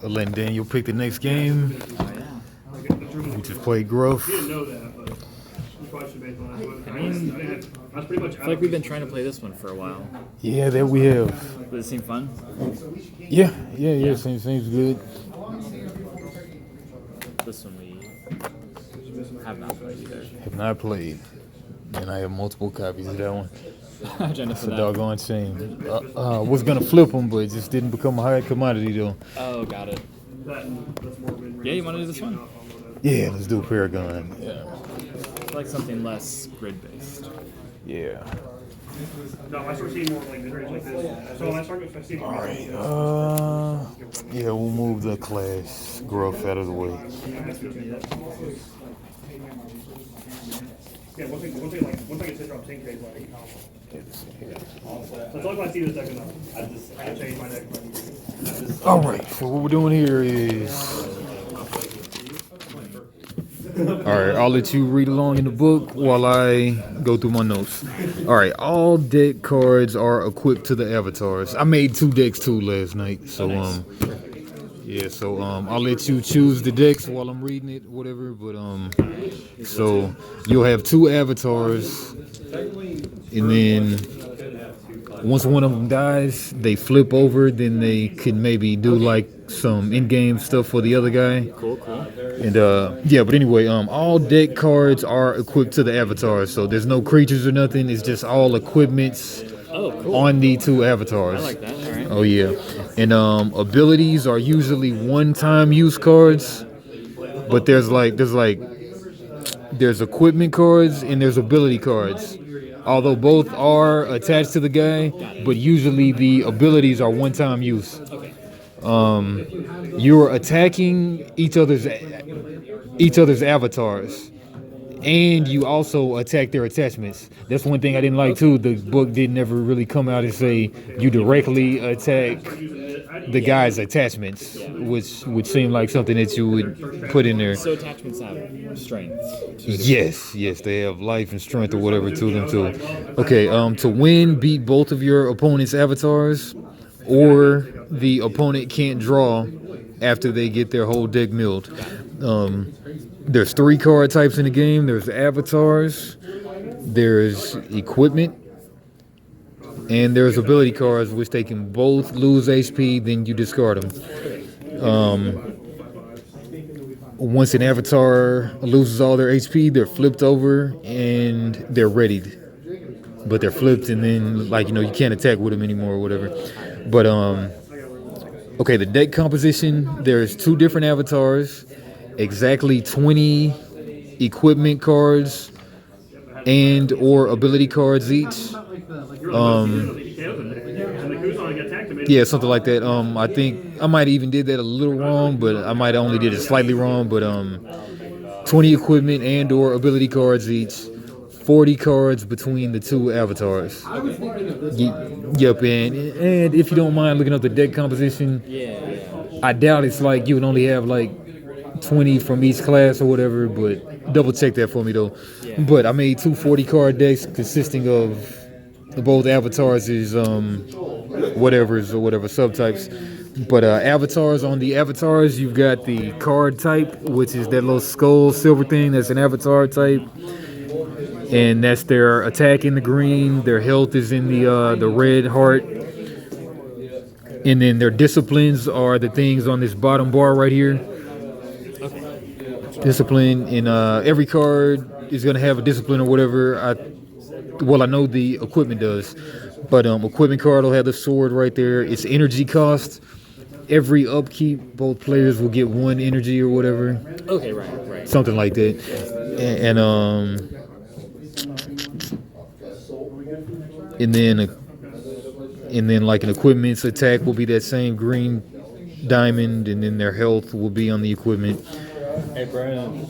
letting Daniel pick the next game. We just played Growth. I feel like we've been trying to play this one for a while. Yeah, that we have. Does it seem fun? Yeah. Seems good. This one we have not played either. Have not played. And I have multiple copies of that one. It's a doggone shame. Was gonna flip them, but it just didn't become a high commodity though. Oh, got it. Yeah, you want to do this one? Yeah, let's do Paragon. Yeah. I like something less grid-based. Yeah. No, I start seeing more like mid-range like this. So I start seeing. All right. Yeah, we'll move the class Growth out of the way. Yeah, once I get to drop 10 K, like. That's all I see this deck enough. I change my deck. All right. So what we're doing here is. All right, I'll let you read along in the book while I go through my notes. All right, all deck cards are equipped to the avatars. I made 2 decks too last night, so I'll let you choose the decks while I'm reading it, whatever. But so you'll have 2 avatars, and then once one of them dies, they flip over. Then they can maybe do like some in-game stuff for the other guy. Cool. And but anyway, all deck cards are equipped to the avatars, so there's no creatures or nothing. It's just all equipments on the 2 avatars. I like that. All right. Oh yeah, and abilities are usually one-time use cards, but there's equipment cards and there's ability cards. Although both are attached to the guy, but usually the abilities are one-time use. You're attacking each other's avatars, and you also attack their attachments. That's one thing I didn't like too. The book didn't ever really come out and say you directly attack the guy's attachments, which would seem like something that you would put in there. So attachments have strength. Yes, they have life and strength or whatever to them too. Okay, to win, beat both of your opponent's avatars, or the opponent can't draw after they get their whole deck milled. There's 3 card types in the game. There's avatars, there's equipment, and there's ability cards, which they can both lose HP, then you discard them. Once an avatar loses all their HP, they're flipped over and they're readied. But they're flipped, and then you can't attack with them anymore or whatever. But okay, the deck composition, there's 2 different avatars, exactly 20 equipment cards and or ability cards each. Yeah, something like that. I think I might even did that a little wrong, but I might only did it slightly wrong. But 20 equipment and or ability cards each, 40 cards between the 2 avatars. Yep, and if you don't mind looking up the deck composition, I doubt it's like you would only have like 20 from each class or whatever, but double check that for me though. But I made 2 40-card decks consisting of both avatars is whatever subtypes. But avatars, on the avatars, you've got the card type, which is that little skull silver thing. That's an avatar type, and that's their attack in the green. Their health is in the red heart, and then their disciplines are the things on this bottom bar right here. Discipline, and every card is gonna have a discipline or whatever. I know the equipment does, but equipment card will have the sword right there. It's energy cost. Every upkeep, both players will get 1 energy or whatever. Okay, right. Something like that. And then like an equipment's attack will be that same green diamond, and then their health will be on the equipment.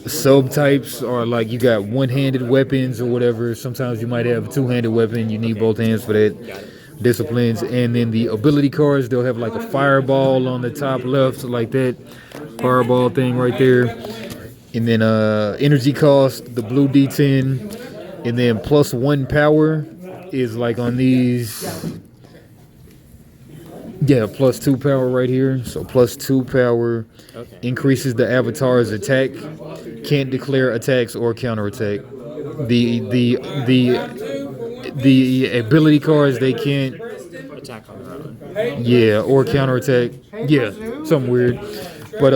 Subtypes are like you got one-handed weapons or whatever. Sometimes you might have a 2-handed weapon. You need both hands for that. Disciplines, and then the ability cards, they'll have like a fireball on the top left, like that fireball thing right there. And then energy cost, the blue D10, and then +1 power is like on these Yeah, +2 power right here. So +2 power Okay. increases the avatar's attack. Can't declare attacks or counterattack. The the the ability cards they can't, Attack on their own. yeah, or counterattack. Yeah, something weird. But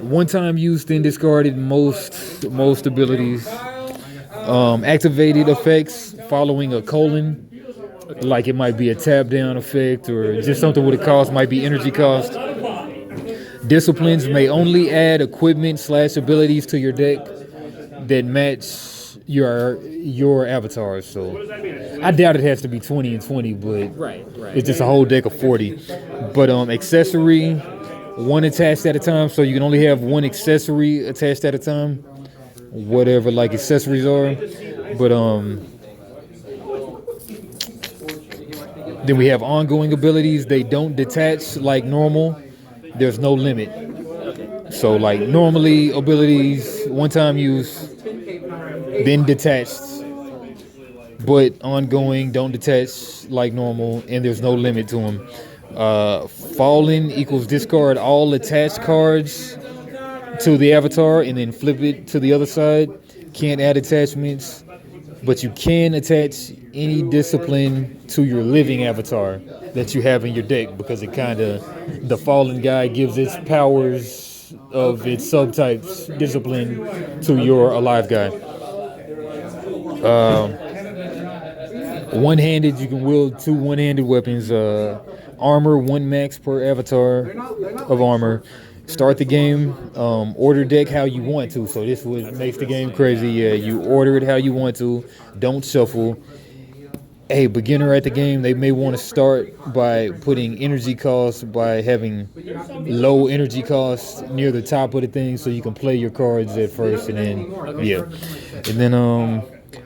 one time used, then discarded most abilities. Activated effects following a colon. Like it might be a tap down effect or just something with a cost, might be energy cost. Disciplines may only add equipment/abilities to your deck that match your avatars. So I doubt it has to be 20 and 20, but Right. it's just a whole deck of 40. But accessory, one attached at a time, so you can only have one accessory attached at a time. Whatever like accessories are. But then we have ongoing abilities. They don't detach like normal. There's no limit. So like normally abilities, one time use, then detached. But ongoing don't detach like normal, and there's no limit to them. Fallen equals discard all attached cards to the avatar and then flip it to the other side. Can't add attachments, but you can attach any discipline to your living avatar that you have in your deck because it kind of, the fallen guy gives its powers of its subtypes discipline to your alive guy. One-handed, you can wield 2 one-handed weapons. Armor, 1 max per avatar of armor. Start the game, order deck how you want to. So this what makes the game crazy. Yeah, you order it how you want to. Don't shuffle. Hey, beginner at the game, they may want to start by putting energy costs, by having low energy costs near the top of the thing so you can play your cards at first, and then, yeah. And then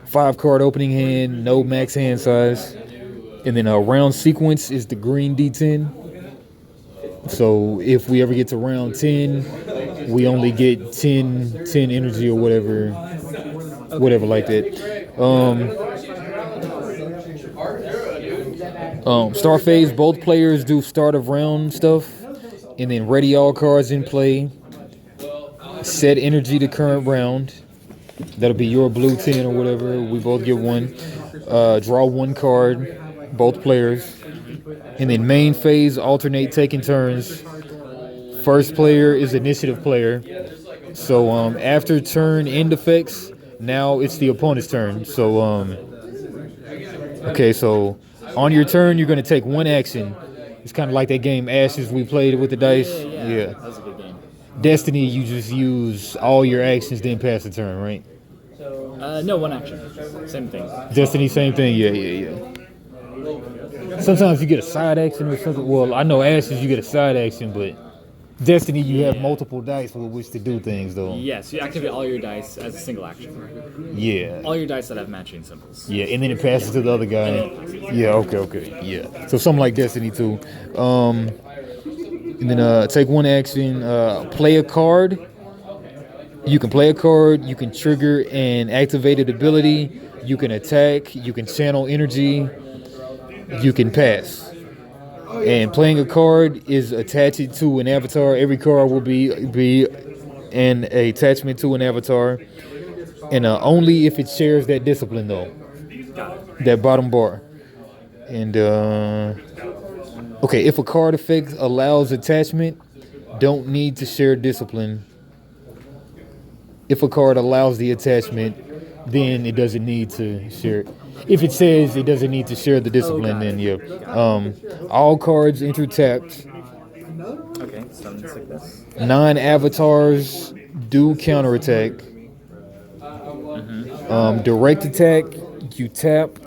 5-card opening hand, no max hand size. And then round sequence is the green D10. So if we ever get to round 10, we only get 10 energy or whatever like that. Star phase, both players do start of round stuff, and then ready all cards in play. Set energy to current round. That'll be your blue 10 or whatever. We both get 1. Draw 1 card, both players. And then main phase, alternate taking turns. First player is initiative player. So after turn end effects, now it's the opponent's turn. So okay, so on your turn you're gonna take 1 action. It's kind of like that game Ashes we played with the dice. Yeah. That was a good game. Destiny, you just use all your actions then pass the turn, right? No, 1 action. Same thing. Destiny, same thing. Yeah. Sometimes you get a side action or something. Well, I know Ashes you get a side action, but Destiny you have multiple dice with which to do things, though. Yes, you activate all your dice as a single action. Yeah. All your dice that have matching symbols. Yeah, and then it passes to the other guy. Yeah, okay. Yeah. So something like Destiny too. And then take 1 action, play a card. You can play a card, you can trigger an activated ability, you can attack, you can channel energy, you can pass. And playing a card is attached to an avatar. Every card will be an attachment to an avatar. And only if it shares that discipline though. That bottom bar. And okay, if a card effect allows attachment, don't need to share discipline. If a card allows the attachment, then it doesn't need to share. If it says it doesn't need to share the discipline, then yeah. All cards enter tapped. Okay, something like this. Non-avatars do counterattack. Direct attack, you tap.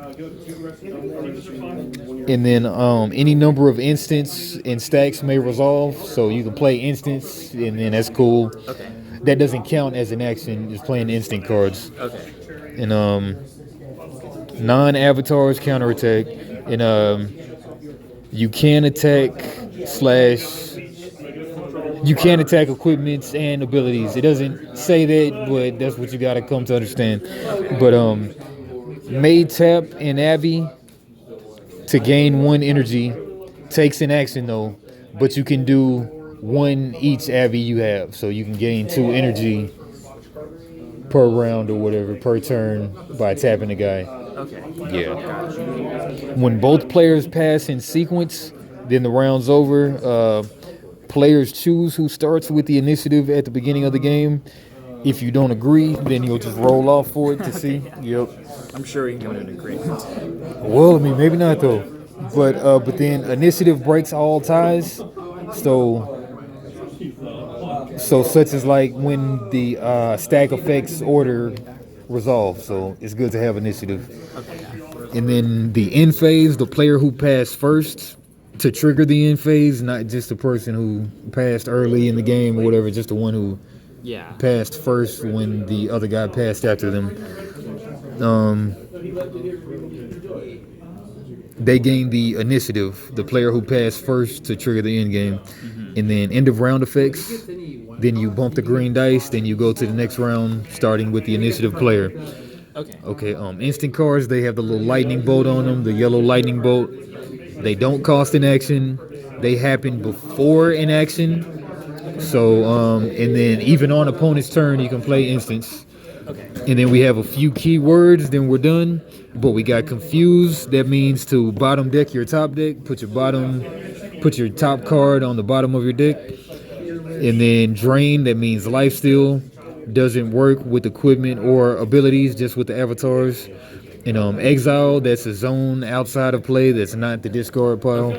And then any number of instants and stacks may resolve. So you can play instants, and then that's cool. Okay. That doesn't count as an action, just playing instant cards. Okay. And non-avatars counterattack. And you can attack equipments and abilities. It doesn't say that, but that's what you gotta come to understand. But may tap an Abby to gain 1 energy takes an action though, but you can do one each Abby you have, so you can gain 2 energy per round or whatever per turn by tapping the guy. Okay. Yeah. When both players pass in sequence, then the round's over. Players choose who starts with the initiative at the beginning of the game. If you don't agree, then you'll just roll off for it to see. Yep. I'm sure we can go into an agreement. Well, I mean, maybe not though. But then initiative breaks all ties. So such as like when the stack effects order resolve. So it's good to have initiative. And then the end phase, the player who passed first to trigger the end phase, not just the person who passed early in the game or whatever, just the one who passed first when the other guy passed after them. They gain the initiative, the player who passed first to trigger the end game. And then end of round effects, then you bump the green dice, then you go to the next round starting with the initiative player. Okay. Instant cards, they have the little lightning bolt on them, the yellow lightning bolt. They don't cost an action. They happen before an action. So, and then even on opponent's turn, you can play instants. And then we have a few keywords, then we're done. But we got confused. That means to bottom deck your top deck. Put your top card on the bottom of your deck. And then drain, that means lifesteal. Doesn't work with equipment or abilities, just with the avatars. And exile, that's a zone outside of play that's not the discard pile.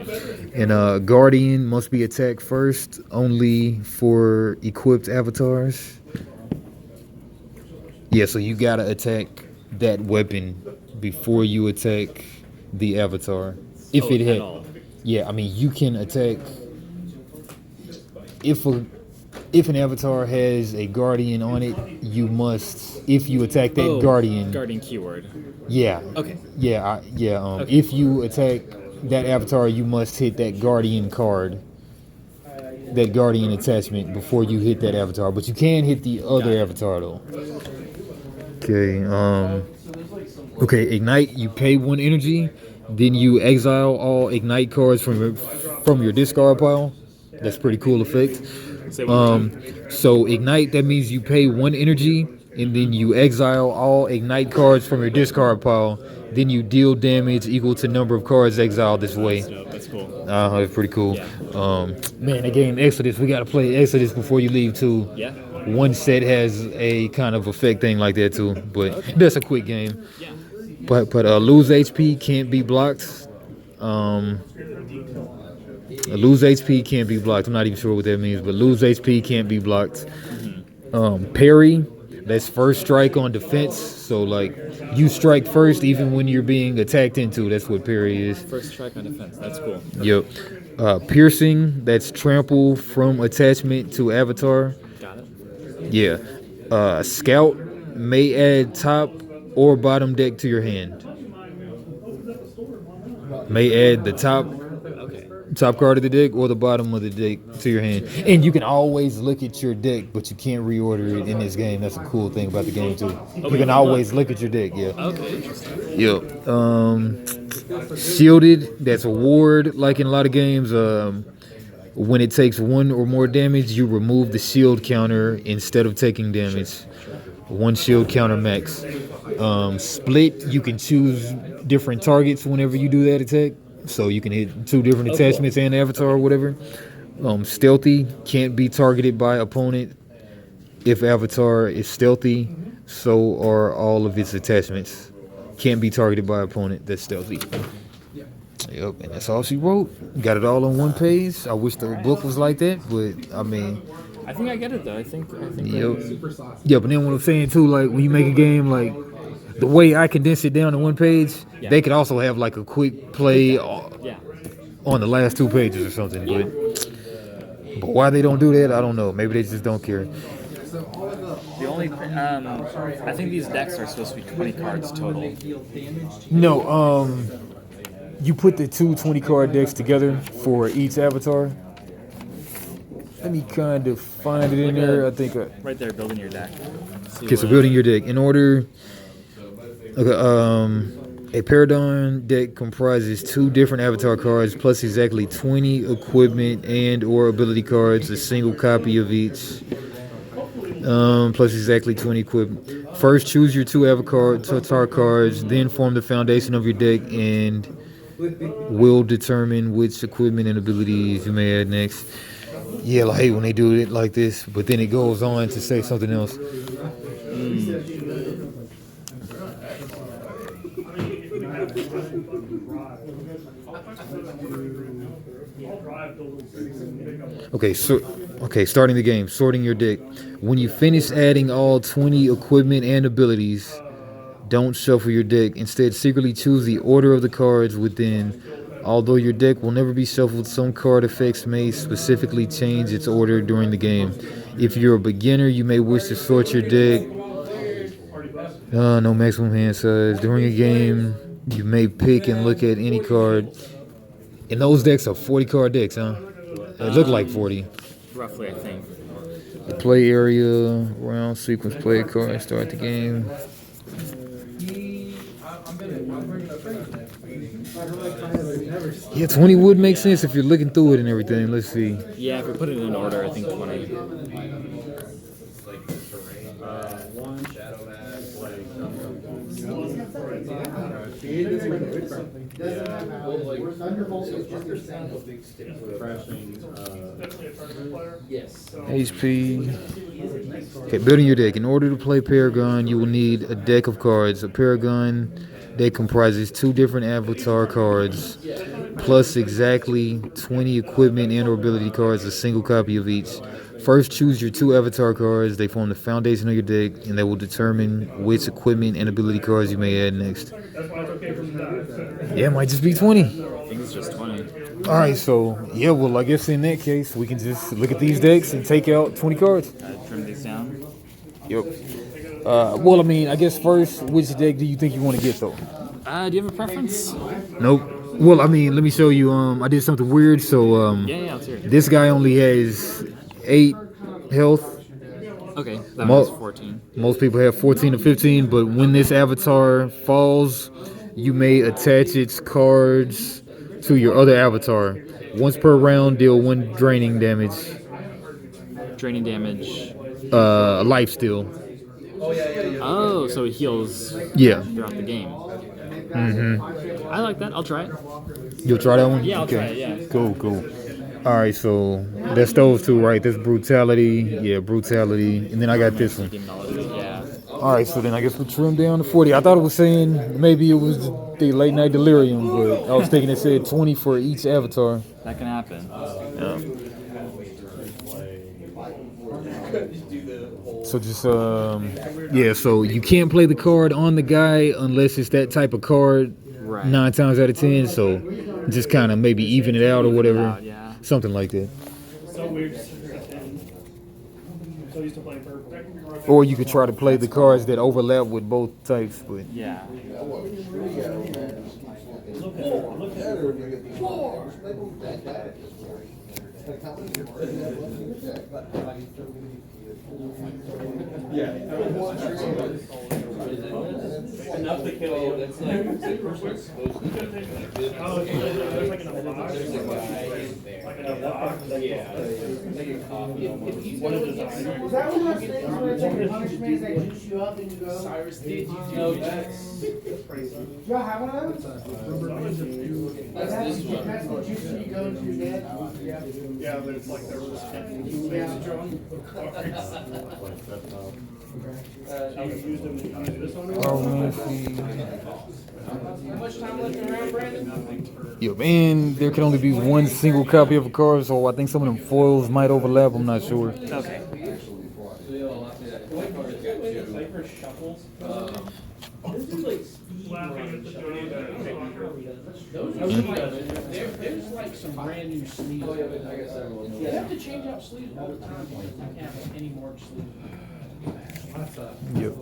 And guardian must be attacked first, only for equipped avatars. Yeah, so you gotta attack that weapon before you attack the avatar. If it had, yeah, I mean you can attack if an avatar has a guardian on it, you must, if you attack that guardian keyword. Yeah. Okay. Yeah. If you attack that avatar, you must hit that guardian card, that guardian attachment before you hit that avatar. But you can hit the other avatar though. Okay. Okay. Ignite. You pay 1 energy, then you exile all ignite cards from your discard pile. That's pretty cool effect. So ignite, that means you pay 1 energy and then you exile all ignite cards from your discard pile. Then you deal damage equal to number of cards exiled this way. That's cool. That's pretty cool. Yeah. Man, the game Exodus, we gotta play Exodus before you leave too. Yeah. One set has a kind of effect thing like that too, but that's a quick game. Yeah. But lose HP can't be blocked. Lose HP can't be blocked. I'm not even sure what that means, but lose HP can't be blocked. Parry, that's first strike on defense. So like you strike first even when you're being attacked into. That's what parry is. First strike on defense. That's cool. Yep. Piercing, that's trample from attachment to avatar. Got it. Yeah. Scout may add top or bottom deck to your hand. May add the top card of the deck or the bottom of the deck to your hand. And you can always look at your deck, but you can't reorder it in this game. That's a cool thing about the game too. You can always look at your deck, yeah. Okay, interesting. Yep. Shielded, that's a ward like in a lot of games. When it takes 1 or more damage, you remove the shield counter instead of taking damage. 1 shield counter max. Split, you can choose different targets whenever you do that attack. So you can hit 2 different attachments and avatar or whatever. Stealthy, can't be targeted by opponent if avatar is stealthy. So are all of its attachments. Can't be targeted by opponent that's stealthy. Yep, and that's all she wrote. Got it all on 1 page. I wish the book was like that, but I mean, I think I get it though. I think. Yep. Yeah, but then what I'm saying too, like when you make a game, like the way I condense it down to 1 page, they could also have like a quick play on the last 2 pages or something. But why they don't do that, I don't know. Maybe they just don't care. The only, I think these decks are supposed to be 20 cards total. No, you put the 2 20-card decks together for each avatar. Let me kind of find it in there. I think right there, building your deck. Okay, so building your deck in order. Okay, A Paragon deck comprises 2 different avatar cards plus exactly 20 equipment and or ability cards, a single copy of each. Plus exactly 20 equipment. First, choose your 2 avatar cards, then form the foundation of your deck and will determine which equipment and abilities you may add next. Yeah, I hate when they do it like this, but then it goes on to say something else. Okay, starting the game, sorting your deck. When you finish adding all 20 equipment and abilities, don't shuffle your deck. Instead, secretly choose the order of the cards within. Although your deck will never be shuffled, some card effects may specifically change its order during the game. If you're a beginner, you may wish to sort your deck. No maximum hand size. During a game, you may pick and look at any card. And those decks are 40 card decks, huh? It looked like 40. Roughly, I think. The play area, round sequence play card, start the game. Yeah, 20 would make sense if you're looking through it and everything. Let's see. Yeah, if we put it in order, I think 20. HP. Okay, building your deck. In order to play Paragon, you will need a deck of cards. A Paragon deck comprises 2 different avatar cards, plus exactly 20 equipment and or ability cards, a single copy of each. First, choose your 2 avatar cards. They form the foundation of your deck, and they will determine which equipment and ability cards you may add next. Yeah, it might just be 20. I think it's just 20. Alright, so, yeah, well, I guess in that case, we can just look at these decks and take out 20 cards. Trim these down. Yep. Well, I mean, I guess first, which deck do you think you want to get, though? Do you have a preference? Nope. Well, I mean, let me show you. I did something weird. So, Yeah, let's hear it. this guy only has 8 health. Okay, that was 14. Most people have 14 or 15, but when this avatar falls, you may attach its cards to your other avatar. Once per round, deal 1 draining damage. Draining damage. Life steal. Oh, so it heals Yeah. throughout the game. Mm-hmm. I like that. I'll try it. You'll try that one? Yeah, I'll try it, yeah. Cool. All right, so that's those 2, right? That's brutality. Yeah, brutality. And then I got this one. Yeah. All right, so then I guess we'll trim down to 40. I thought it was saying maybe it was the late night delirium, but I was thinking it said 20 for each avatar. That can happen. Yeah. So just yeah, so you can't play the card on the guy unless it's that type of card. Right. 9 times out of 10. So just kind of maybe even it out or whatever. Yeah. Something like that. So weird. So used to playing purple. Or you could try to play the cards that overlap with both types, but Yeah. Enough to kill. That's like there's like in a box. Like in a box. yeah. Like a coffee. What is it? Was that one of those things where the punishment is they juice you up and you go? Cyrus did you do that's Y'all have one of those? this one. That's the juice that you go into your dead? Yeah, but it's like there was used them to use this on How much time left around, Brandon? yeah, and there can only be 1 single copy of a card, so I think some of them foils might overlap. I'm not sure. Okay. There's like some brand new sleeves. You have to change out sleeves all the time. Like you can't have any more sleeves. Yep.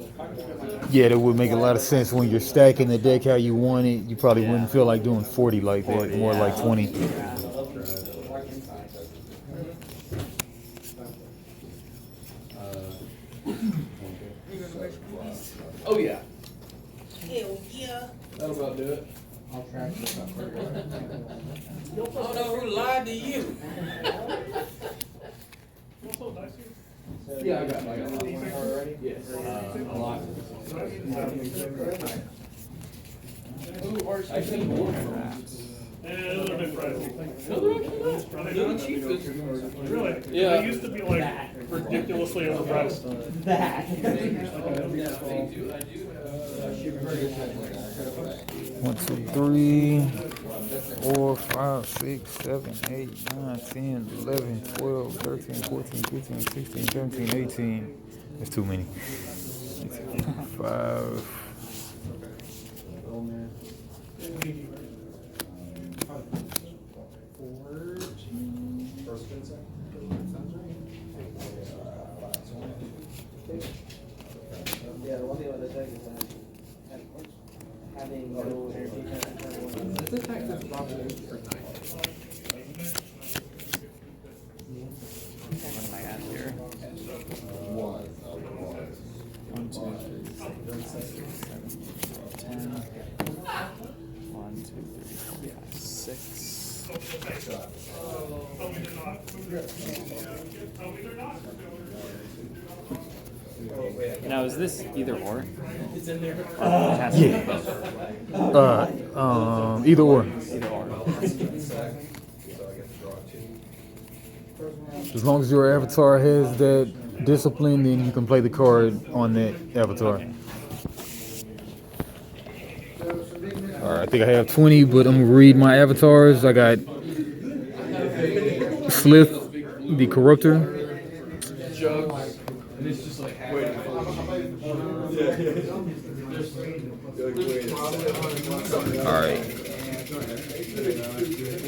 Yeah, that would make a lot of sense when you're stacking the deck how you want it. You probably wouldn't feel like doing 40 like that, more like 20. Oh yeah. Hell yeah. That'll about do it. I'll track this up for you. I don't know who lied to you. Yeah, I got one already. Yes. A lot. I think more than that. Yeah, those are a bit pricey. No, they're actually not. They're the cheapest. Really? Yeah. They used to be like ridiculously overpriced. That. 1, 2, 3, 4, 5, 6, 7, 8, 9, 10, 11, 12, 13, 14, 15, 16, 17, 18. That's too many. 5. Yeah, the one thing about the deck is that having no energy kind Let's attack this problem for 9. What am I at here? 1, 2, 3, 4, 5, 6, 7, 8, 10. 1, 2, 3, 4, 5, 6. Now is this either or? It's in there. Or it has to be both. Either or. Either or. As long as your avatar has that discipline, then you can play the card on that avatar. Alright, I think I have 20, but I'm gonna read my avatars. I got Slith, the Corruptor. And it's just like, wait. Alright.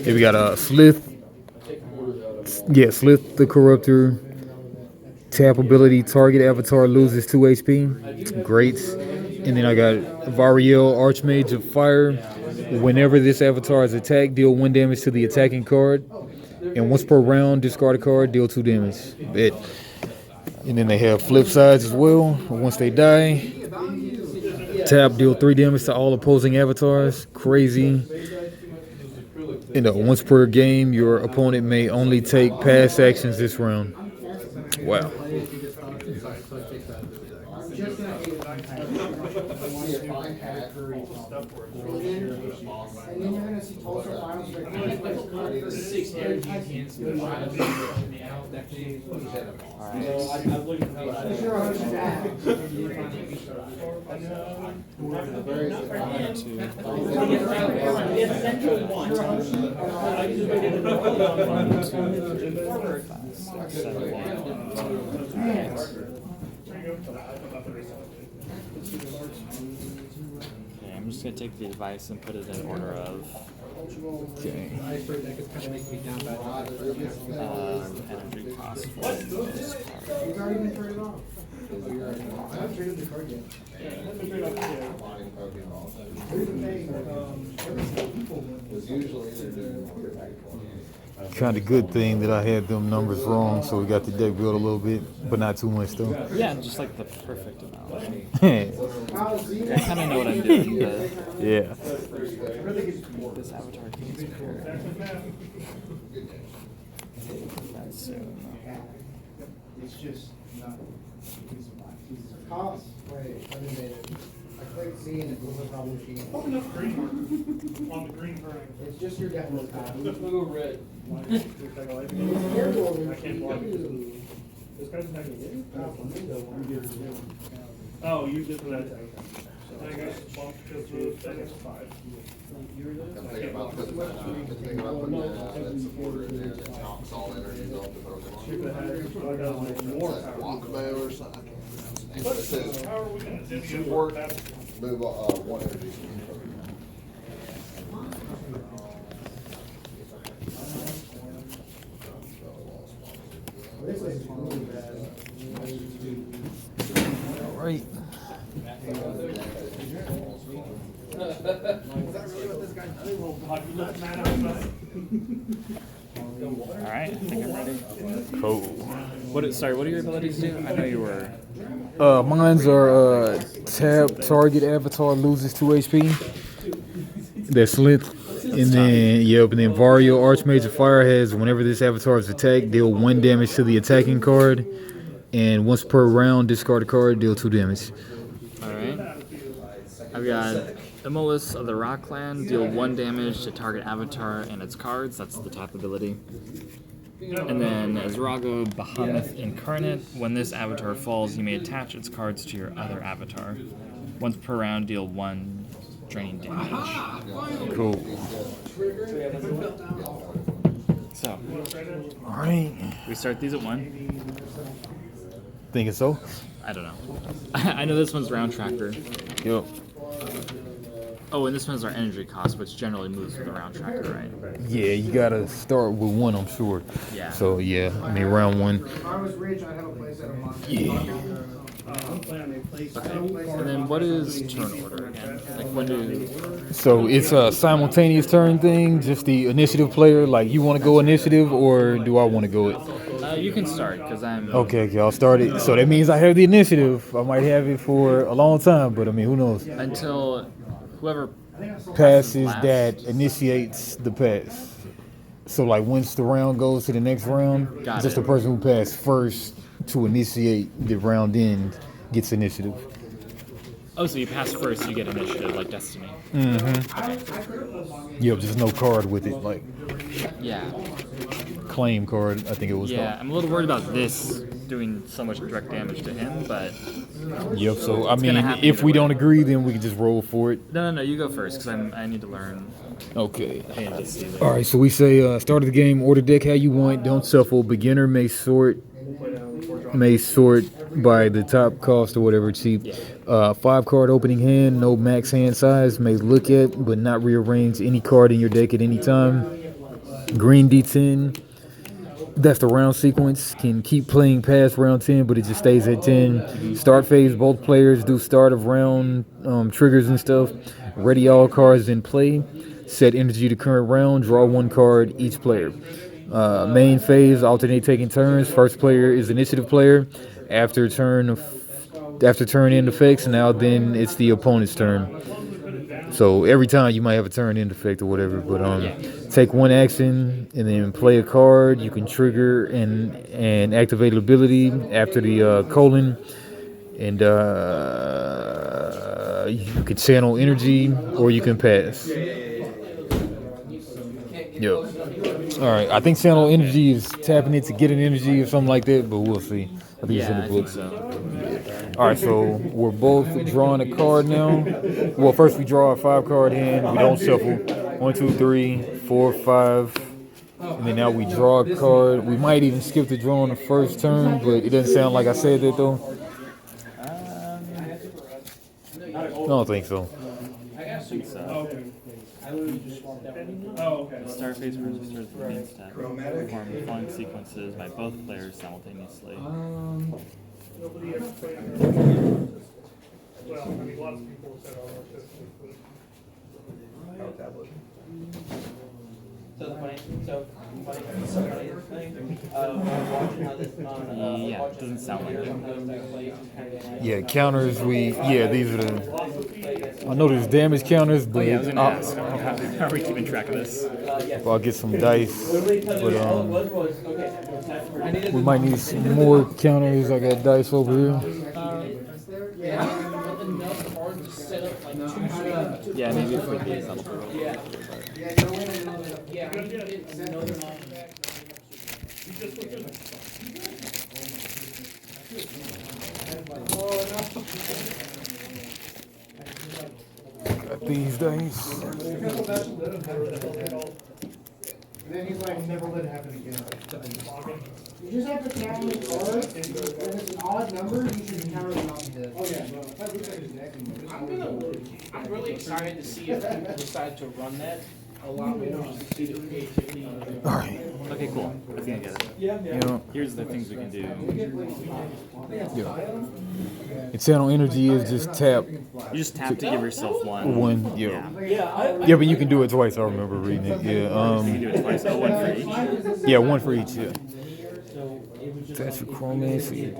Here we got Slith. Yeah, Slith the Corruptor. Tap ability, target avatar loses 2 HP. Great. And then I got Variel, Archmage of Fire. Whenever this avatar is attacked, deal 1 damage to the attacking card. And once per round, discard a card, deal 2 damage. Bet. And then they have flip sides as well. Once they die, tap, deal 3 damage to all opposing avatars. Crazy. And once per game, your opponent may only take past actions this round. Wow. And then you're gonna see Tulsa Files. The 6 energy enhancement files in the out that day. Essential one. 'Kay, I'm just gonna take the advice and put it in order of Okay. energy cost for this card. Kind of good thing that I had them numbers wrong, so we got the deck built a little bit, but not too much though. Yeah, just like the perfect amount. Yeah. I kind of know what I'm doing. Yeah. This avatar can disappear. That's soon. It's just not. Cost. Wait, I didn't it. I clicked C and it was a problem machine. Put enough green mark on the green turn. It's just your deck was bad. Blue or red. I can't block it. This guy's attacking again? Oh, you did for that attack. So I got bumped because the thing is 5. I'm thinking about putting that, thinking about putting that supporter in there that knocks all energies off the Pokemon. I got like more Is that power. Walkabout or something? It But says how are we gonna divvy should up work, that? move 1 energy from each Pokemon. This is really bad. All right. All right, I think I'm ready. Cool. What are your abilities do? I know you were. Mine's are tab target avatar loses 2 HP. That's Slith. And then Vario Archmage of Fire has whenever this avatar is attacked, deal 1 damage to the attacking card. And once per round, discard a card, deal 2 damage. Alright. I've got Imolus of the Rock Clan, deal 1 damage to target avatar and its cards. That's the tap ability. And then Azrago Bahamut Incarnate. When this avatar falls, you may attach its cards to your other avatar. Once per round, deal 1 draining damage. Cool. So, Alright. we start these at 1. Thinking so? I don't know. I know this one's round tracker. Yep. Oh, and this one's our energy cost, which generally moves with the round tracker, right? Yeah, you gotta start with 1, I'm sure. Yeah. So yeah, I mean round 1. If I was rich, I'd have a place at a month. Yeah. And then what is turn order again? Like when do... So it's a simultaneous turn thing, just the initiative player, like you wanna go initiative or do I wanna go it? you can start, because I'm... Okay, I'll start it. So that means I have the initiative. I might have it for a long time, but I mean, who knows? Until whoever... Passes last. that initiates the pass. So like once the round goes to the next round, Got just it. the person who passed first to initiate the round end gets initiative. Oh, so you pass first, you get initiative, like Destiny. Yep, just no card with it, like Yeah. claim card, I think it was Yeah, I'm a little worried about this doing so much direct damage to him, but... called. Yep, so I mean, gonna happen if either we way. don't agree, then we can just roll for it. No, you go first, because I need to learn. Okay. I need to see this. All right, so we say start of the game, order deck how you want, don't shuffle. Beginner may sort by the top cost or whatever, cheap. 5-card opening hand, no max hand size, may look at but not rearrange any card in your deck at any time. Green D10, that's the round sequence, can keep playing past round 10, but it just stays at 10. Start phase, both players do start of round triggers and stuff. Ready all cards in play. Set energy to current round, draw 1 card each player. Main phase, alternate taking turns. First player is initiative player. After turn end effects, now then it's the opponent's turn. So every time you might have a turn end effect or whatever, but take 1 action and then play a card. You can trigger and activate an ability after the colon, and you can channel energy or you can pass. Yep. All right. I think channel energy is tapping it to get an energy or something like that, but we'll see. I think it's in Yeah, the I think book. so. All right, so we're both drawing a card now. Well, first we draw a 5-card hand. We don't shuffle. 1, 2, 3, 4, 5. And then now we draw a card. We might even skip the draw on the first turn, but it doesn't sound like I said that though. I don't think so. I think so. Start phase first, start the main step. Perform the following sequences by both players simultaneously. Nobody ever played. Well, I mean, a lot of people said, oh, it's Yeah, it doesn't sound like it. Yeah, counters. These are the. I know there's damage counters, but Yeah, I was gonna ask. How are we keeping track of this? I'll get some dice. But we might need some more counters. I got dice over here. Yeah, maybe for these. Got these dice. And then he's like, never let it happen again. You just have to count the cards, and if it's an odd number, you should count it off the head. Oh, yeah. I'm really excited to see if people decide to run that a lot more, just to see the creativity. All right. Okay, cool. I think I get it. Yeah. Here's the things we can do. And channel energy is just tap You just tap to give yourself one. 1. Yeah, but you can do it twice. I remember reading it. You can do it twice. Oh, 1 for each. Yeah, 1 for each. Yeah. That's your chromancy.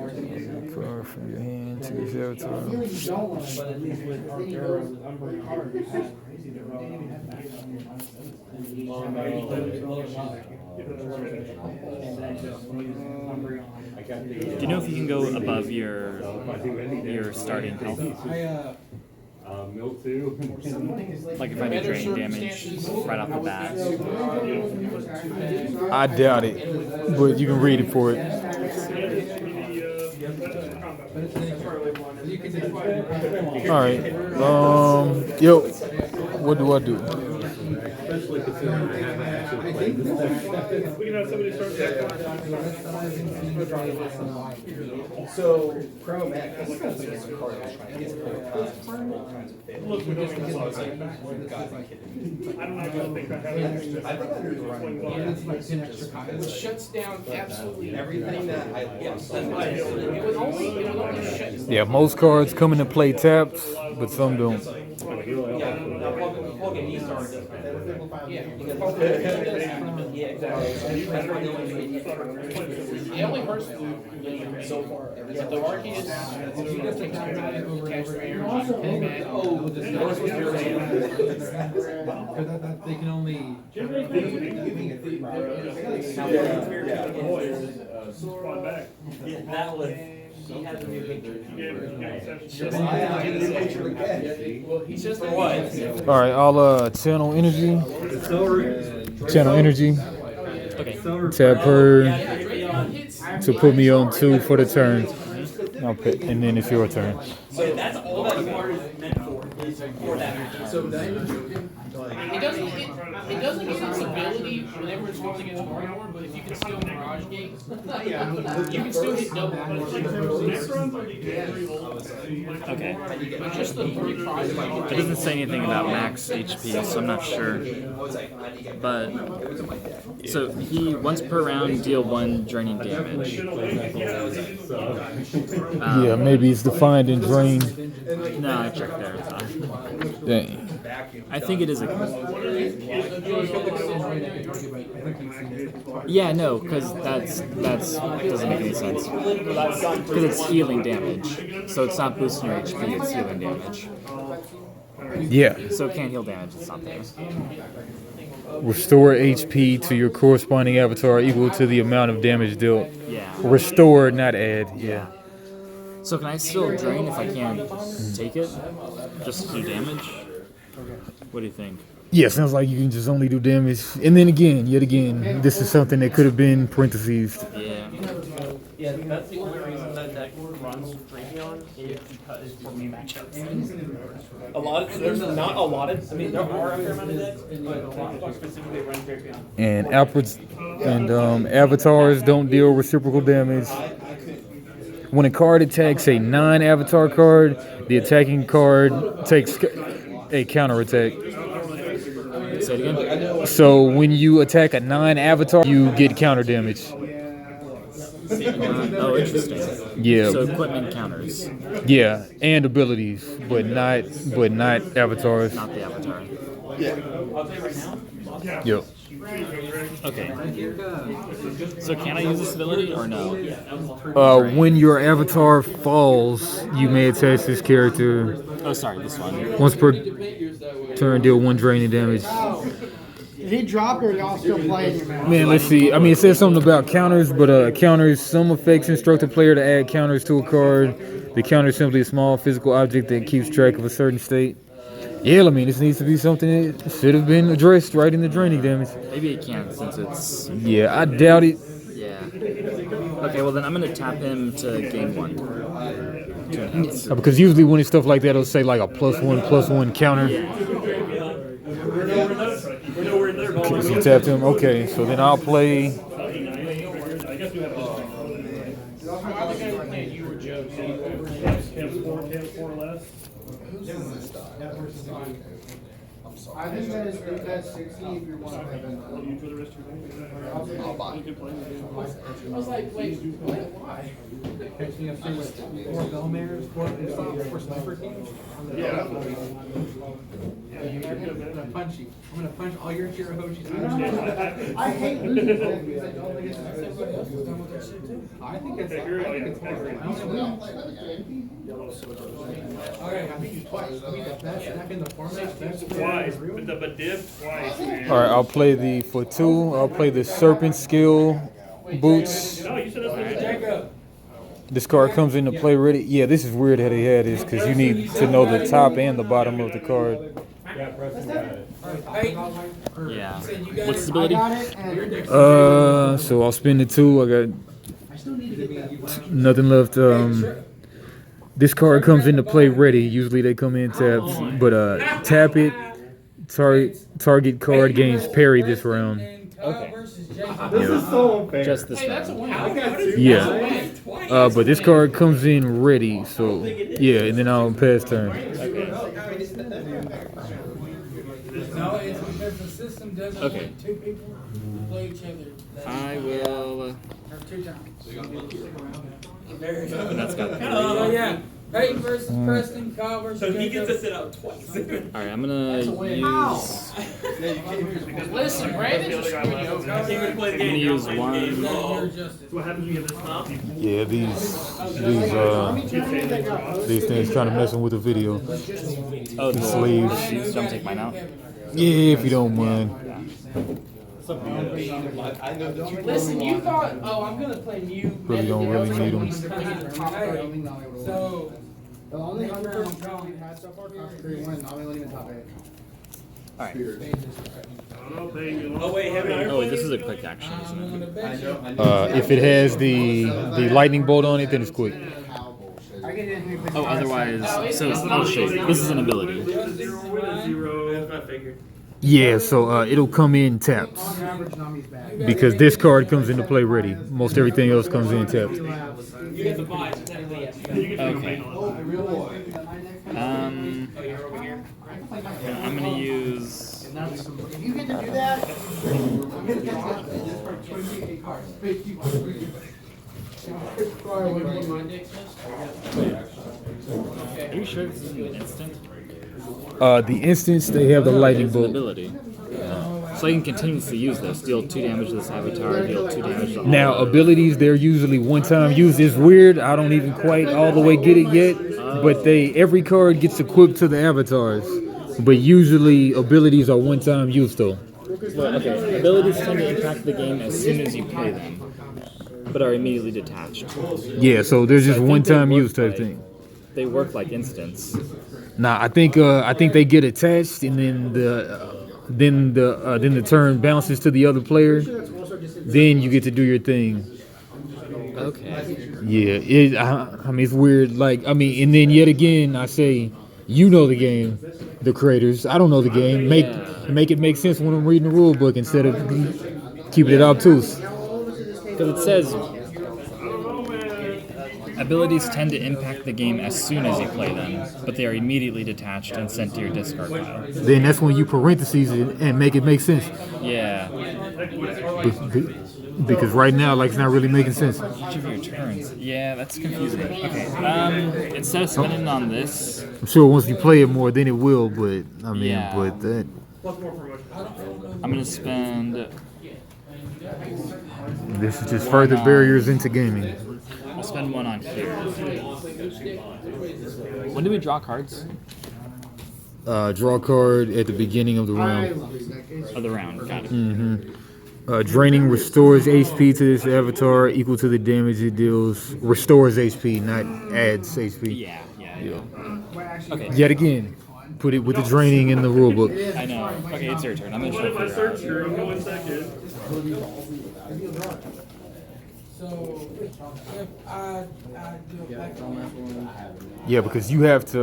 Card from your hand to your avatar. Really, you don't want to, But at least with Artera, with Umbreon, it's crazy. They're all Do you know if you can go above your starting health? Milk too. Like if I do draining damage right off the bat. I doubt it, but you can read it for it. All right. Yo, what do I do? Especially considering I haven't actually played this deck. We can have somebody start that. So, Pro Mac, this is a card that's trying to get Look, we don't even know. I'm not gonna think I have it. It shuts down absolutely everything that I It would only shut down. Yeah, most cards come into play tapped, but some don't. It only hurts so far. The Arceus, if you just take time to catch your energy, pin back. They can only. Spawn back. That was. He had a new picture. He's just for what? All right, I'll channel energy. Channel energy. Okay. Tap her to put me on 2 for the turn. I'll pick, and then it's your turn. So that's all that card is meant for. Is for that. It doesn't get its ability whenever it's going against Mario, but if you can steal Mirage Gate, you can still hit double. Okay. But just the 3 prizes. It doesn't say anything about max HP, so I'm not sure. But so he once per round deal 1 draining damage. Yeah, maybe it's defined and drained. No, I checked there. It's not. Dang. I think it is a. Yeah, no, because that doesn't make any sense. Because it's healing damage, so it's not boosting your HP; it's healing damage. Yeah. So it can't heal damage. It's not there. Restore HP to your corresponding avatar equal to the amount of damage dealt. Yeah. Restore, not add. Yeah. So can I still drain if I can't take it? Just to do damage? What do you think? Yeah, sounds like you can just only do damage. And then again, yet again, this is something that could have been parentheses. Yeah. Yeah, that's the only reason that deck runs Drapion is because for me matchups. There's not a lot of, I mean, there are a fair amount of decks, but Rockstock specifically runs Drapion. And avatars don't deal reciprocal damage. When a card attacks a non-avatar card, the attacking card takes a counterattack. Say it again. So when you attack a non-avatar, you get counter damage. Oh, interesting. Yeah. So equipment counters, Yeah, and abilities, but not avatars. not the avatar. Yep. Okay. So can I use this ability or no? When your avatar falls, you may attach this character. Oh, sorry, this one. Once per turn, deal 1 draining damage. Did he drop or y'all still playing your man? Man, let's see. I mean, it says something about counters, but counters, some effects instruct a player to add counters to a card. The counter is simply a small physical object that keeps track of a certain state. Yeah, I mean, this needs to be something that should have been addressed right in the draining damage. Maybe it can't since it's. Yeah, I doubt it. Yeah. Okay, well then I'm gonna tap him to gain 1. 2 enhance. Because usually when it's stuff like that, it'll say like a +1/+1 counter. Okay, so you tapped him. Okay, so then I'll play. I think that's 60 if you want to have it. For the rest of your life. I'll buy. I was like, wait, why? catching up with 4 Bellmares, 4 sniper teams. Yeah. I'm gonna punch you. I'm gonna punch all your Chirahoshis. I hate losing. I think it's horrible. Okay, I beat you twice. I beat the best deck in the format. Best Twice, but div twice, man. All right, I'll play for 2. I'll play the Serpent Skill boots. No, you said that's what you did. This card comes into play ready. Yeah, this is weird how they had this because you need to know the top and the bottom of the card. Yeah. What's his ability? So I'll spend the 2. I got nothing left. This card comes into play ready. Usually they come in tapped, but tap it. Target card gains parry this round. Okay. This is so unfair. Just this Hey, that's a round. wow. Yeah. But this card comes in ready, so yeah, and then I'll pass turn. No, it's because the system doesn't Okay. want 2 people to play each other. I will. Or 2 times. That's got Oh, yeah. Peyton versus Preston, Kyle versus So he gets Jacob. to sit out twice. All right, I'm gonna use. Listen, Brandon just screwed you over. I can't even play the I'm game. gonna use one. You're just So what happens when you get this mouth? Yeah, these things kind of messing with the video. Oh, the sleeves. sleeves. Don't take mine out. Yeah, if you don't mind. Listen, you thought, oh, I'm gonna play Mew. Really don't really need them. so. The only underground we've had so far, top 3 1, not really even top 8. All right. Oh wait, haven't I? Oh, wait, this is a quick action, isn't it? If it has the lightning bolt on it, then it's quick. Oh, otherwise, so I'll show you. This is an ability. That's what I figured. Yeah, so it'll come in tapped On average, Nami's bad. because this card comes into play ready. Most everything else comes in tapped. You get the buy, so technically yes. Okay. Oh, you're over here. I'm gonna use. If you get to do that, I'm gonna catch that. 28 cards. Are you sure this is an instant? The instance they have the lightning It's an bolt. ability. So I can continuously use this. Deal 2 damage to this avatar. Deal 2 damage to all. Now abilities, they're usually one-time use. It's weird. I don't even quite all the way get it yet, but every card gets equipped to the avatars. But usually abilities are one-time use though. Well, okay. Abilities tend to impact the game as soon as you play them, but are immediately detached. Yeah, so there's just I think one-time they work use type like- thing. They work like instants. Nah, I think they get attached, and then the turn bounces to the other player. Then you get to do your thing. Okay. Yeah, I mean it's weird. Like and then yet again, I say, you know the game, the creators. I don't know the game. Make it make sense when I'm reading the rule book instead of keeping it obtuse. Because it says abilities tend to impact the game as soon as you play them, but they are immediately detached and sent to your discard pile. Then that's when you parentheses it and make it make sense. Yeah. Because right now, like, it's not really making sense. Each of your turns. Yeah, that's confusing. Okay. Instead of spending on this, I'm sure once you play it more, then it will. But Yeah. but that I'm gonna spend. this is just further barriers into gaming. I'll spend 1 on here. When do we draw cards? Draw a card at the beginning of the round. Of the round. Got it. Draining restores HP to this avatar equal to the damage it deals. Restores HP, not adds HP. Yeah. Okay. Yet again, put it with the draining in the rulebook. I know. Okay, it's your turn. I'm gonna If I shuffle search your through, one second. So, if I do a back on Yeah, because you have to.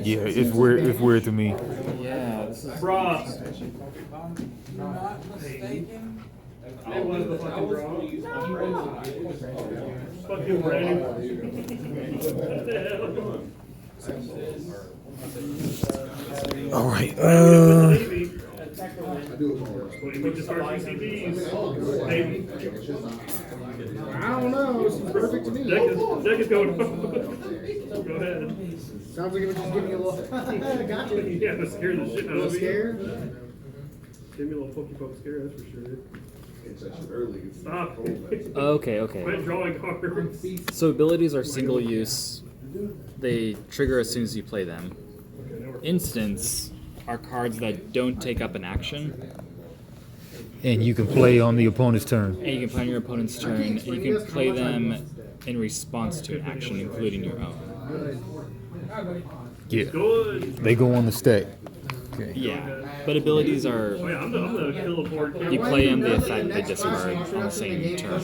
Yeah, it's weird. It's weird to me. Yeah, this is. Bruh. if I'm not mistaken, It was the fucking draw. Fucking Brandon. What the hell? All right. Maybe. I do it all. Well, you just start CCBs. Maybe. I don't know, it seems perfect to me. Deck is going. Go ahead. Sounds like it would just give me a little, got you. Yeah, but scare the shit A out little of me. scared? Give me a little pokey poke scare, that's for sure. It's actually early. Stop. Okay. Quit drawing cards. So abilities are single use. They trigger as soon as you play them. Instants are cards that don't take up an action, And you can play on the opponent's turn. and you can play on your opponent's turn, and you can play them in response to an action, including your own. Yeah. Good. They go on the stack. Okay. Yeah, but abilities are Oh yeah, I'm the kill board kid. you play them, they affect, they discard on the same turn.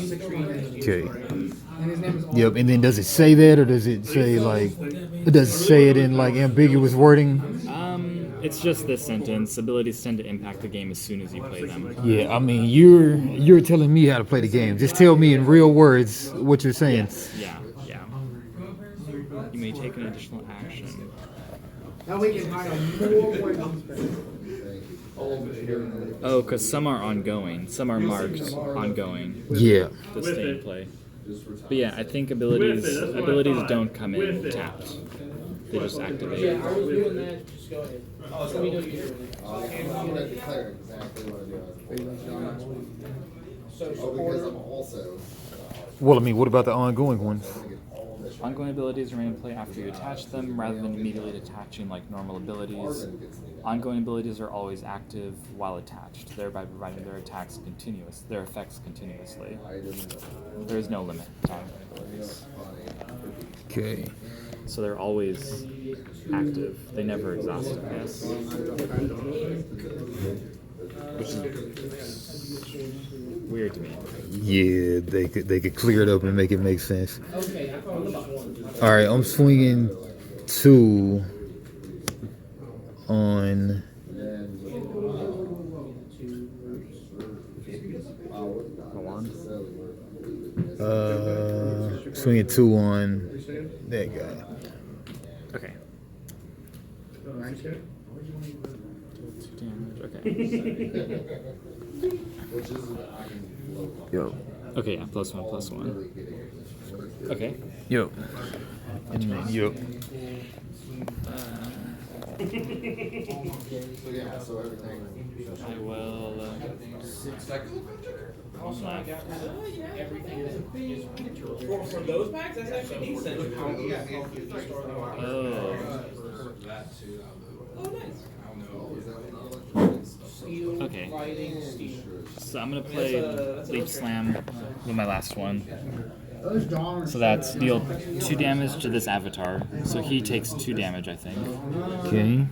Okay. And his name is Yep. And then does it say that, or does it say like? Does it say it in like ambiguous wording? It's just this sentence: abilities tend to impact the game as soon as you play them. Yeah. I mean, you're telling me how to play the game. Just tell me in real words what you're saying. Yeah. You may take an additional action. Now we can hide on more points. Oh, because some are ongoing, some are marked ongoing. Yeah. To stay in play. But yeah, I think abilities don't come in tapped. They just activate. Yeah, I was doing that. Just go ahead. Let me know you're doing it. I'm gonna declare exactly what I do. So Oh, because I'm also. Well, I mean, what about the ongoing ones? Ongoing abilities remain in play after you attach them, rather than immediately detaching like normal abilities. Ongoing abilities are always active while attached, thereby providing their effects continuously. There is no limit to ongoing abilities. Okay. So they're always active. They never exhaust, I guess. Which is weird to me. Yeah, they could clear it up and make it make sense. Okay, I found about one. All right, I'm swinging 2 on. Swinging 2 on that guy. Okay. Okay. Yo. Okay, yeah, +1/+1. Okay. Yo. And then, yo. So yeah, so everything. I will. Also, I got rid of everything that is For those packs, that's actually decent. Oh. steel, Okay. fighting, steel. So I'm gonna play Leap Slam with my last one. Those John So that's deal 2 damage to this avatar. So he takes 2 damage, I think. Okay.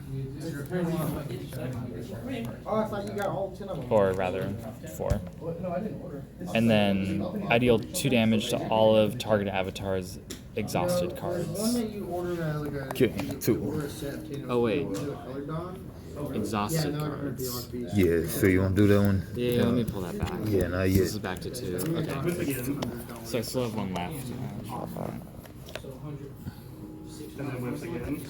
Oh, I thought you got all 10 of them. Or rather, 4. No, I didn't order. And then I deal 2 damage to all of target avatar's exhausted One cards. that you ordered like a. Okay, 2. Order a set, Oh, wait. colored Dawn. Exhausted Yeah, no, cards. Yeah, so you want to do that one? Yeah, let me pull that back. Yeah, not This yet. is back to 2. Okay. So I still have 1 left. And then whips again. And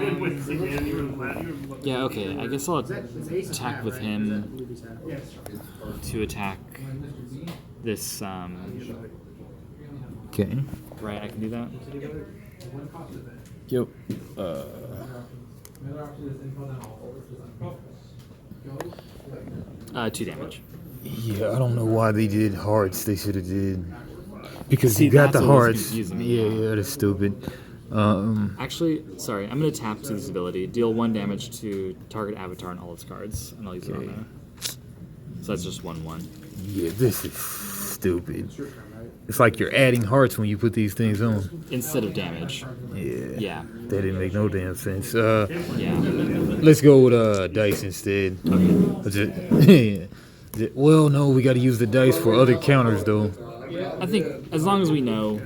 then whips again. You were glad you were. Yeah, okay. I guess I'll attack with him to attack this, Okay. right, I can do that? Yep. 2 damage. Yeah, I don't know why they did hearts. They should have did because See, you got that's the what was hearts. confusing me. Yeah, that's stupid. Actually, sorry, I'm going to tap to this ability. Deal 1 damage to target avatar and all its cards, and I'll use it on there. So that's just 1/1. Yeah, this is stupid. It's like you're adding hearts when you put these things on. Instead of damage. Yeah. Yeah. That didn't make no damn sense. Yeah. Let's go with dice instead. Well, no, we got to use the dice for other counters though. I think as long as we know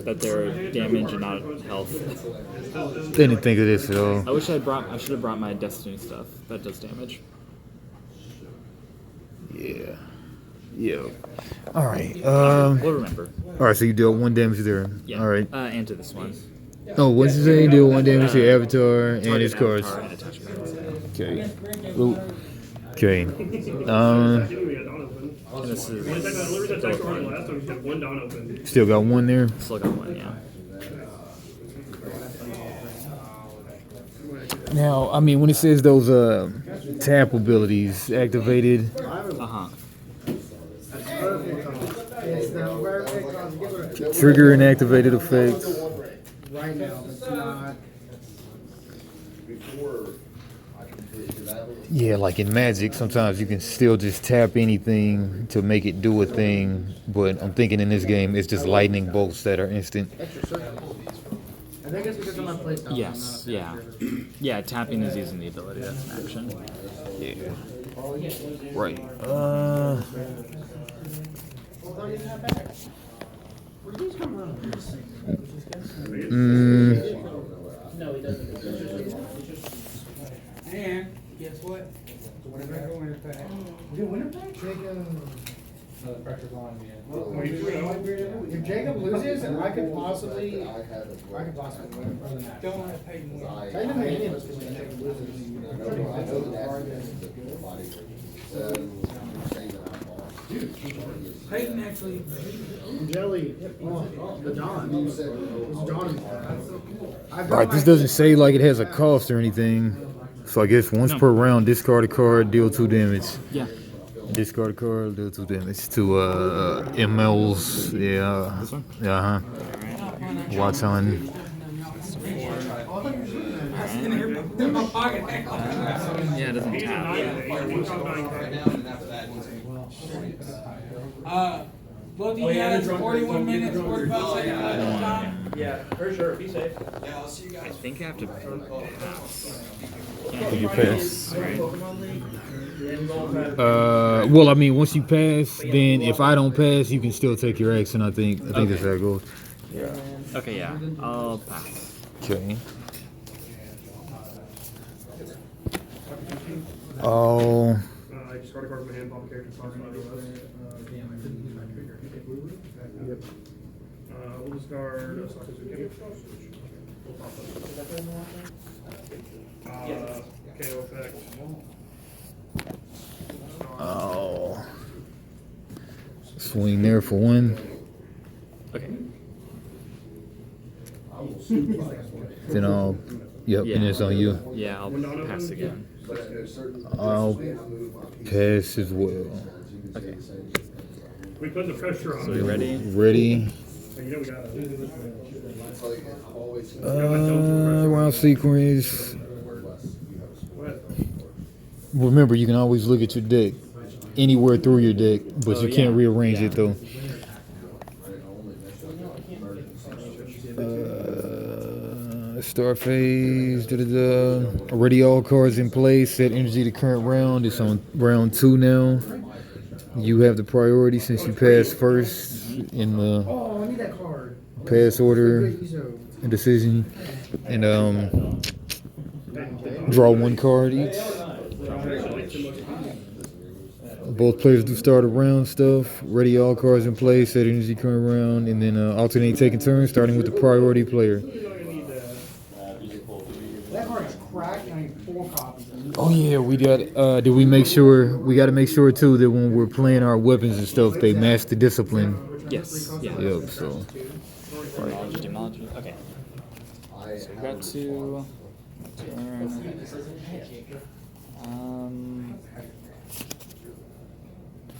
that they're damage and not health. Didn't think of this at all. I wish I should have brought my Destiny stuff. That does damage. Yeah. Yeah. All right. We'll remember. All right. So you deal 1 damage there. Yeah. All right. And to this one. Oh, what's it say? You deal 1 damage to your avatar and his Target cards. avatar and attach cards. Okay. Okay. He didn't even get dawn open. And this The only is reason I attacked the last one, he had one dawn open. Still got one there. still got one, yeah. Now, I mean, when it says those tap abilities activated, Uh-huh. It's the perfect cause. Get rid of it. trigger and activated effects. Right now, it's not. Before I completed that, Yeah, like in Magic, sometimes you can still just tap anything to make it do a thing. But I'm thinking in this game, it's just lightning bolts that are instant. I think it's because of my playstyle. Yes, yeah. Yeah, tapping is using the ability. That's an action. Yeah. Right. Where do these come from? No, he doesn't. And guess what? Winter pack. We get winter pack? Jacob. No, the pressure's on, man. If Jacob loses, I could possibly. I had it. I could possibly win. Don't have paid more. Technically, any of us could win if Jacob loses. I know that body. So, saying that I'm off. Peyton actually. Jelly. The John. This is John. All right, this doesn't say like it has a cost or anything. So I guess once per round, discard a card, deal 2 damage. Yeah. Discard a card, deal 2 damage to MLs. Yeah. This one? Yeah. Watch on. In my pocket. Yeah, it doesn't tap. Both of you guys, 41 minutes, 45 seconds left on time. Yeah, for sure. Be safe. I think I have to pass. Did you pass? Right. Well, I mean, once you pass, then if I don't pass, you can still take your action. I think that's how it goes. Okay, yeah. I'll pass. Okay. Oh. I just got a card from my hand, pop a character, toss it on Yep. We'll discard a Soccer Suzuki. We'll pop that. KO effect. Oh. Swing there for 1. Okay. Then I'll. Yep, Yeah. and it's on you. Yeah, I'll pass again. I'll pass as well. Okay. We put the pressure on. So you ready? Ready. You know we got it. Round sequence. What? Remember, you can always look at your deck anywhere through your deck, but you can't rearrange it though. Start phase. Already all cards in play. Set energy to current round. It's on round 2 now. You have the priority since you passed first in the Oh, I need that card. pass order and decision. And draw 1 card each. Both players do start a round stuff. Ready all cards in play. Set energy current round, and then alternate taking turns, starting with the priority player. That card is cracked and I need 4 copies. Oh yeah, we got. Did we make sure? We got to make sure too that when we're playing our weapons and stuff, they match the discipline. Yes. Yeah. Yep. So. Demology. Okay. So we got to turn.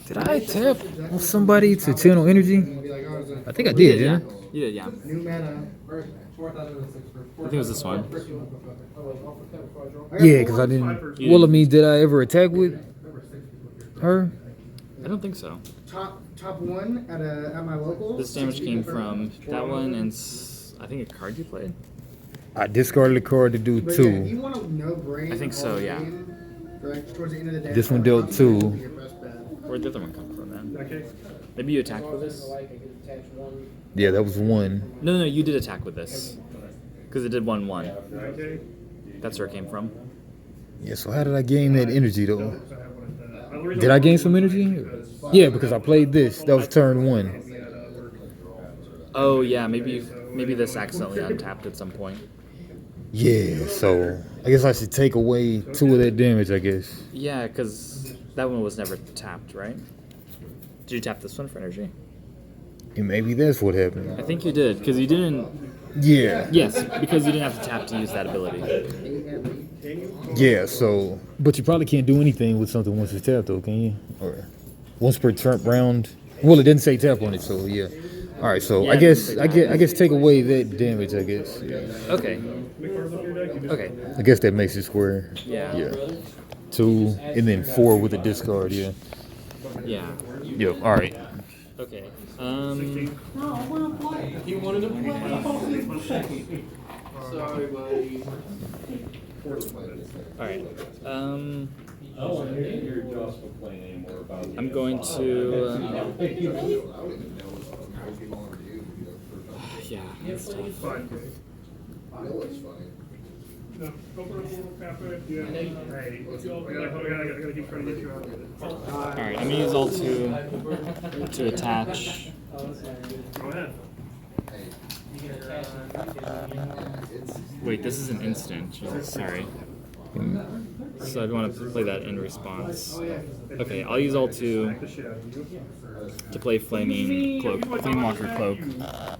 Did I tap on somebody to channel energy? I think I did, Yeah. didn't I? You did, yeah. New mana. I think it was this one. Yeah, because I didn't. Well, I mean, did I ever attack with her? I don't think so. Top 1 at my local. This damage came from that one and I think a card you played. I discarded a card to do But yeah, 2. you want to no brain. I think so, yeah. Towards the end of the day. This one dealt 2. Where'd the other one come from then? Okay. Maybe you attacked with this? Yeah, that was 1. No, you did attack with this. Because it did 1/1. Okay. That's where it came from. Yeah. So how did I gain that energy though? Did I gain some energy? Yeah, because I played this. That was turn 1. Oh yeah, maybe this accidentally untapped at some point. Yeah, so I guess I should take away 2 of that damage, I guess. Yeah, because that one was never tapped, right? Did you tap this one for energy? And maybe that's what happened. I think you did, because you didn't. Yeah. Yes, because you didn't have to tap to use that ability. Yeah, so. But you probably can't do anything with something once it's tapped, though, can you? Or once per round? Well, it didn't say tap on it, so yeah. All right, so Yeah, I it guess didn't I guess take away that damage, I guess. Yeah. Okay. Okay. I guess that makes it square. Yeah. Yeah. 2 and then 4 with a discard. Yeah. Yeah. Yep. All right. Okay. He wanted to play. Sorry, buddy. All right. I don't want to hear Josh complain anymore about it. I'm going to. I don't even know how we came on review. Yeah. That's tough. Fine. I know it's funny. No, go for a little cafe. Yeah. Hey, I gotta keep trying to get you out of it. All right. I'm gonna use all 2 to attach. Go ahead. Wait, this is an instant. Jesus, sorry. So I'd want to play that in response. Okay, I'll use all 2 The shit out of you. to play Flaming Cloak, Flame Walker Cloak.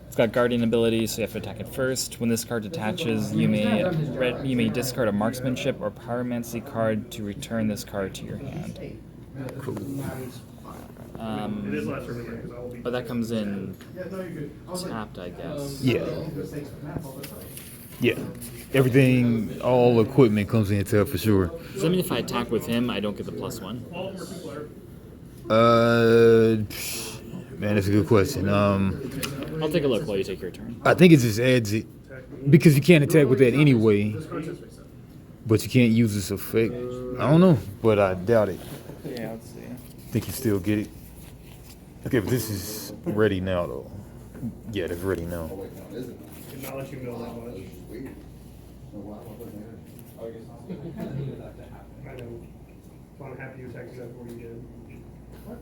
It's got Guardian ability, so you have to attack it first. When this card detaches, you may discard a Marksmanship or Pyromancy card to return this card to your hand. Cool. It is last turn again, because I will be. But that comes in tapped, I guess. Yeah. Yeah. Everything, all equipment comes in tapped for sure. Does that mean if I attack with him, I don't get the +1? Man, that's a good question. I'll take a look while you take your turn. I think it just adds it because you can't attack with that anyway, but you can't use this effect. I don't know, but I doubt it. Yeah, let's see. I think you still get it. Okay, but this is ready now, though. Yeah, that's ready now. Did not let you know that much. I know. So I'm happy you texted that before you did. What?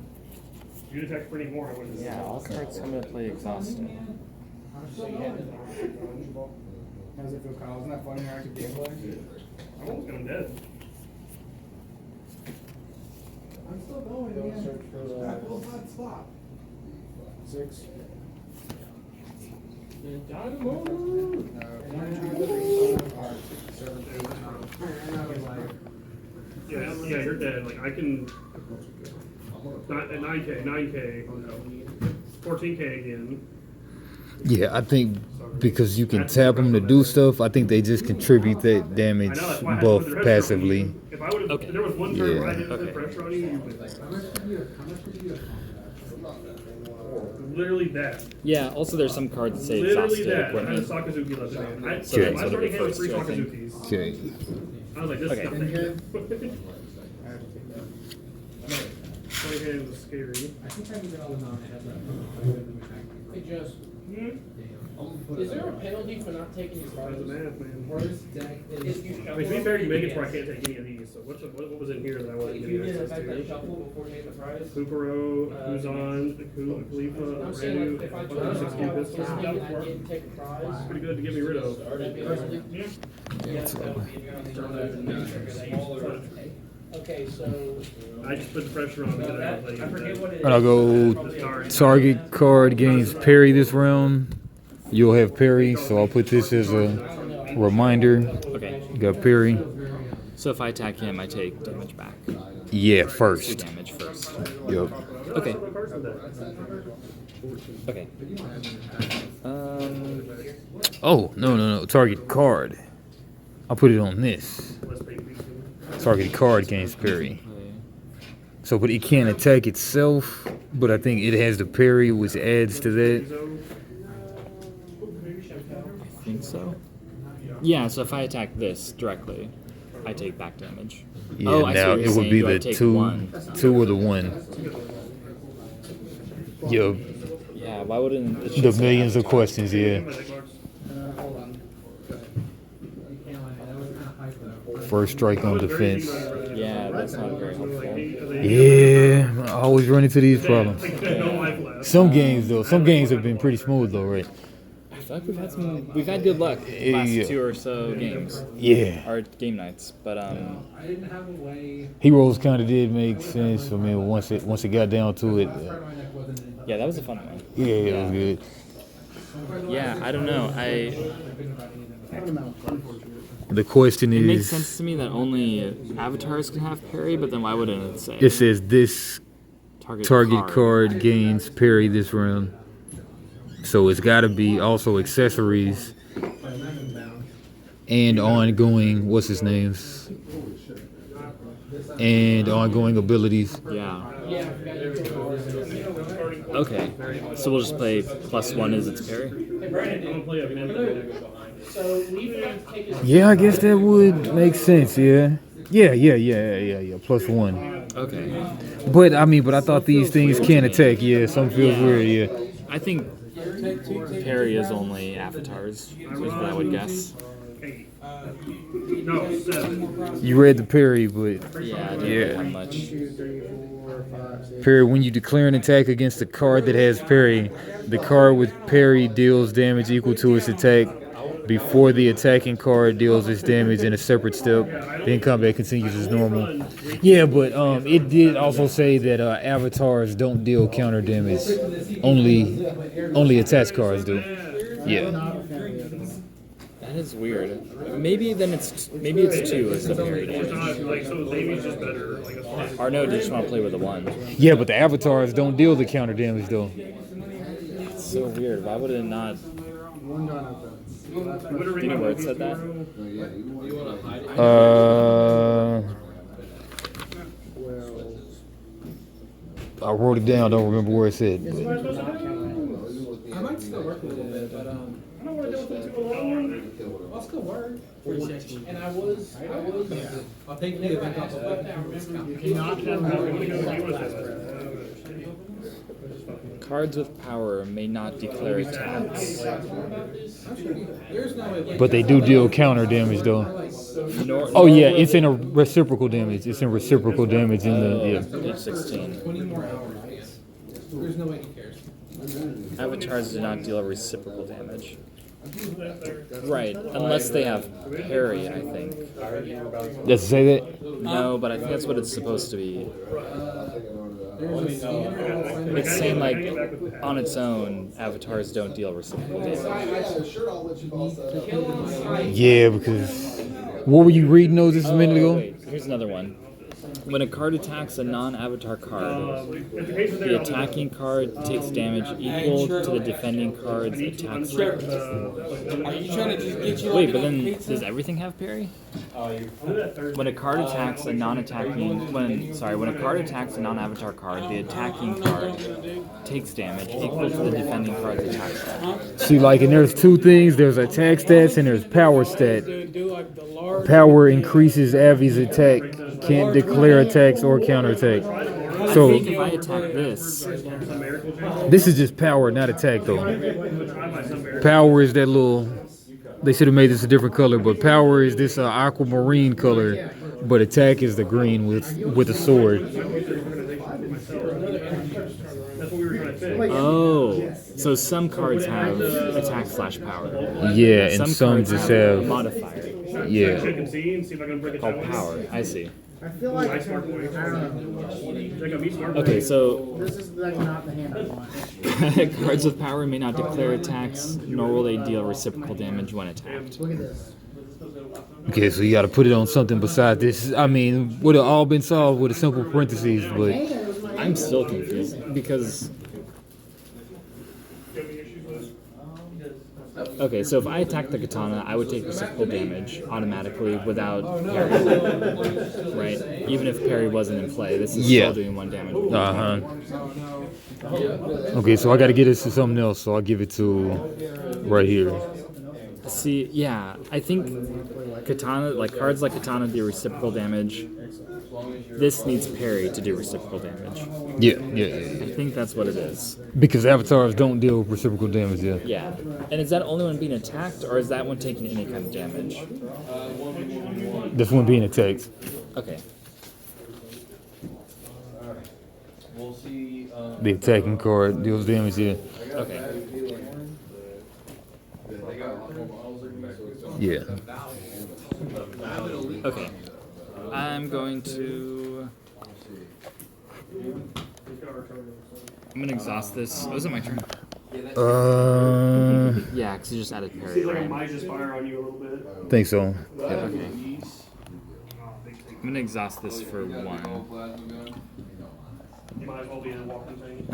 If you'd attacked for any more, I wouldn't have. Yeah, all cards come into play exhausted. How does it feel, Kyle? Isn't that funny? Active gameplay? I'm almost going dead. I'm still going. That will not stop. 6. Yeah, you're dead. Like, I can. At 9K, 14K again. Yeah, I think because you can tap them to do stuff, I think they just contribute that damage I know, that's why I had to buff put the pressure on passively. you. If I would have, Okay. if there was one turn where I Yeah. didn't put the pressure on you, you would. Literally that. Yeah, also there's some cards that say Literally exhausted that. I had a equipment. Sakazuki left in hand. So that's My what starting it hand was refers 3 to, I think. Sakazukis. Okay. I was like, this Okay. is nothing. Starting hand was scary. Hey, Josh, is there a penalty for not taking his That's cards? the math, man. If you I mean, to be fair, you make it to where I can't take any of these. So what was in here that I wasn't If you getting did access affect that to? shuffle before taking the prize? Kuparo, Kuzan, Khalifa, I'm saying, Renu, like, if I took 160 his pistols. and I didn't take the prize. Pretty good to get me rid of. Would that be a penalty? Yeah, that would be a Okay, so. I just put the pressure on because I was like, I forget what it is. And I'll go target card gains parry this round. You'll have parry, so I'll put this as a reminder. Okay. You got parry. So if I attack him, I take damage back. Yeah, 2 first. damage first. Yep. Okay. Okay. Oh, no. Target card. I'll put it on this. Target card gains parry. So, but it can't attack itself, but I think it has the parry, which adds to that. I think so. Yeah, so if I attack this directly, I take back damage. Yeah, Oh, I see now what it you're would be saying. Do I the take 2 one? or the 1. Yo, Yeah, why wouldn't it the millions of questions, yeah. Hold on. First strike on defense. Yeah, that's not very helpful. Yeah, I always run into these problems. No life left. Some games have been pretty smooth though, right? feel like we've had good luck the last Yeah. 2 or so games. Yeah. Or game nights. But I didn't have a way. Heroes kind of did make sense. I mean, once it got down to it, yeah, that was a fun one. yeah, it was good. Yeah, I don't know. The question It makes is, sense to me that only avatars can have parry, but then why wouldn't it say it says this target card gains parry this round. So it's got to be also accessories and ongoing, what's his names? And ongoing abilities. Yeah. Okay. So we'll just play +1 as its parry? Yeah, I guess that would make sense, yeah. Yeah. +1. Okay. But I thought these things can attack, yeah. Some feels weird, yeah. I think parry is only avatars, is what I would guess. No, 7. You read the parry, but Yeah, I didn't really have much. parry, when you declare an attack against a card that has parry, the card with parry deals damage equal to its attack before the attacking card deals its damage in a separate step. Then combat continues as normal. Yeah, but it did also say that avatars don't deal counter damage. Only attached cards do. Yeah. That is weird. Maybe it's 2 as the parry damage. So maybe it's just better. Or no, do you just want to play with a 1? Yeah, but the avatars don't deal the counter damage though. It's so weird. Why would it not? Do you know where it said that? I wrote it down. Don't remember where it said. I might still work a little bit, but I don't want to deal with it too long. I'll still work. And I was. I'll take the event off of Cards with power may not declare attacks. But they do deal counter damage though. Oh yeah, it's in a reciprocal damage. It's in reciprocal damage in the Page 16. 20 more hours. There's no way he cares. Avatars do not deal reciprocal damage. Right, unless they have parry, I think. Does it say that? No, but I think that's what it's supposed to be. It's saying like on its own, avatars don't deal reciprocal damage. Yeah, because what were you reading those just a minute ago? Wait, here's another one. When a card attacks a non-avatar card, the attacking card takes damage equal to the defending card's attack strength. Are you trying to just get you Wait, but then does everything have parry? When a card attacks a non-attacking, when a card attacks a non-avatar card, the attacking card takes damage equal to the defending card's attack strength. See, like, and there's two things. There's attack stats and there's power stat. Power increases Avi's attack. Can't declare attacks or counterattack. I So think if I attack this, this is just power, not attack though. Power is that little. They should have made this a different color, but power is this aquamarine color, but attack is the green with a sword. oh, so some cards have attack / power. Yeah, and some cards just have modifier yeah. called power. I see. I feel like, I don't know. Okay, so This is like not the hand I want. cards with power may not declare attacks, nor will they deal reciprocal damage when attacked. Look at this. Okay, so you got to put it on something besides this. I mean, would have all been solved with a simple parentheses, but I'm still confused because. Okay, so if I attack the katana, I would take reciprocal damage automatically without parry. Right? Even if parry wasn't in play, this is still doing 1 damage. Okay, so I got to get this to something else, so I'll give it to right here. See, yeah, I think katana, like cards like katana do reciprocal damage. This needs parry to do reciprocal damage. Yeah. I think that's what it is. Because avatars don't deal with reciprocal damage, yeah. Yeah. And is that only when being attacked, or is that when taking any kind of damage? This one being attacked. Okay. We'll see. The attacking card deals damage, yeah. Okay. Yeah. Okay. I'm going to. I'm gonna exhaust this. Oh, is it my turn? Yeah, because you just added parry. Seems like I Right? might just fire on you a little bit. Think so. Yeah, okay. I'm gonna exhaust this for 1. You might as well be in a walking thing.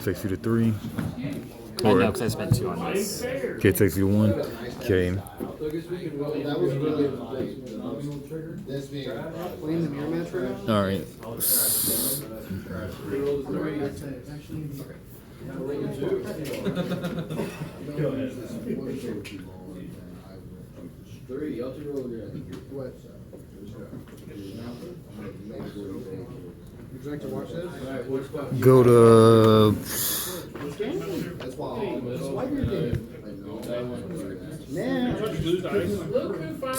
Takes you to 3. I know, because I spent 2 on this. Okay, takes you to 1. Okay. That was really this being Playing the mirror match right now? All right. Would you like to watch this? Go to that's why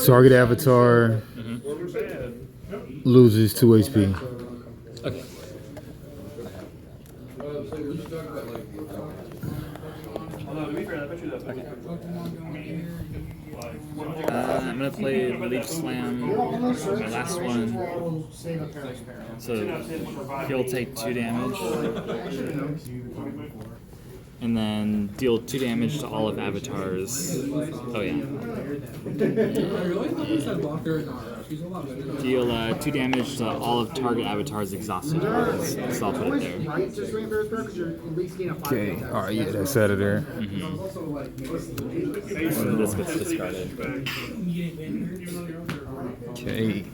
target avatar. Loses 2 HP. Okay. Although, to be fair, I bet you that. Okay. I'm gonna play Leaf Slam, my last one. So he'll take 2 damage, and then deal 2 damage to all of Avatar's. Oh yeah. Deal 2 damage to all of target Avatar's exhausted cards. So I'll put it there. Okay. All right. Yeah, that's out of there. So this gets discarded. Okay.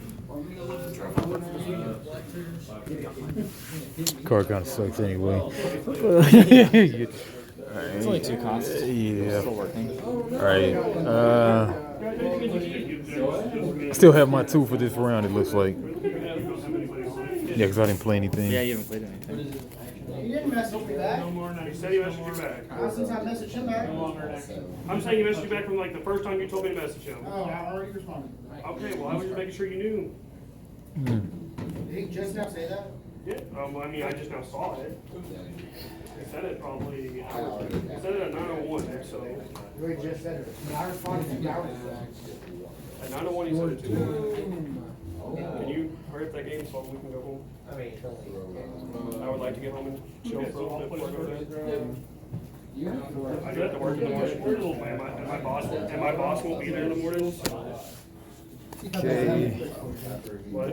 Card kind of sucks anyway. It's only 2 costs. Yeah. Still working. All right. Still have my 2 for this round. It looks like. Yeah, because I didn't play anything. Yeah, you haven't played anything. You didn't message me back. You said you messaged you back. Since I messaged him back. I'm saying you messaged you back from like the first time you told me to message him. Oh, I already responded. Okay, well I was just making sure you knew. Did he just now say that? Yeah. Well, I mean, I just now saw it. He said it probably. He said it at 9:01. So You already just said it. I responded 2 hours ago. at 9:01 he said it to me. Can you hurry up that game so we can go home? I would like to get home and chill for a little bit before I go there. I do have to work in the morning. And my boss won't be there in the morning. Okay. What?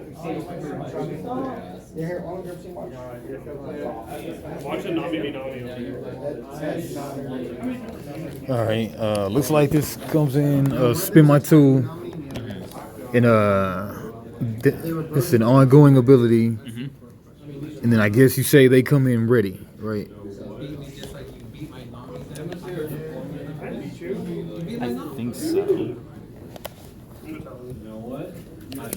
Yeah, here, all of them seen watch. Watching Nami be Nami. All right. Looks like this comes in. Spin my 2. And it's an ongoing ability. And then I guess you say they come in ready, right? I think so.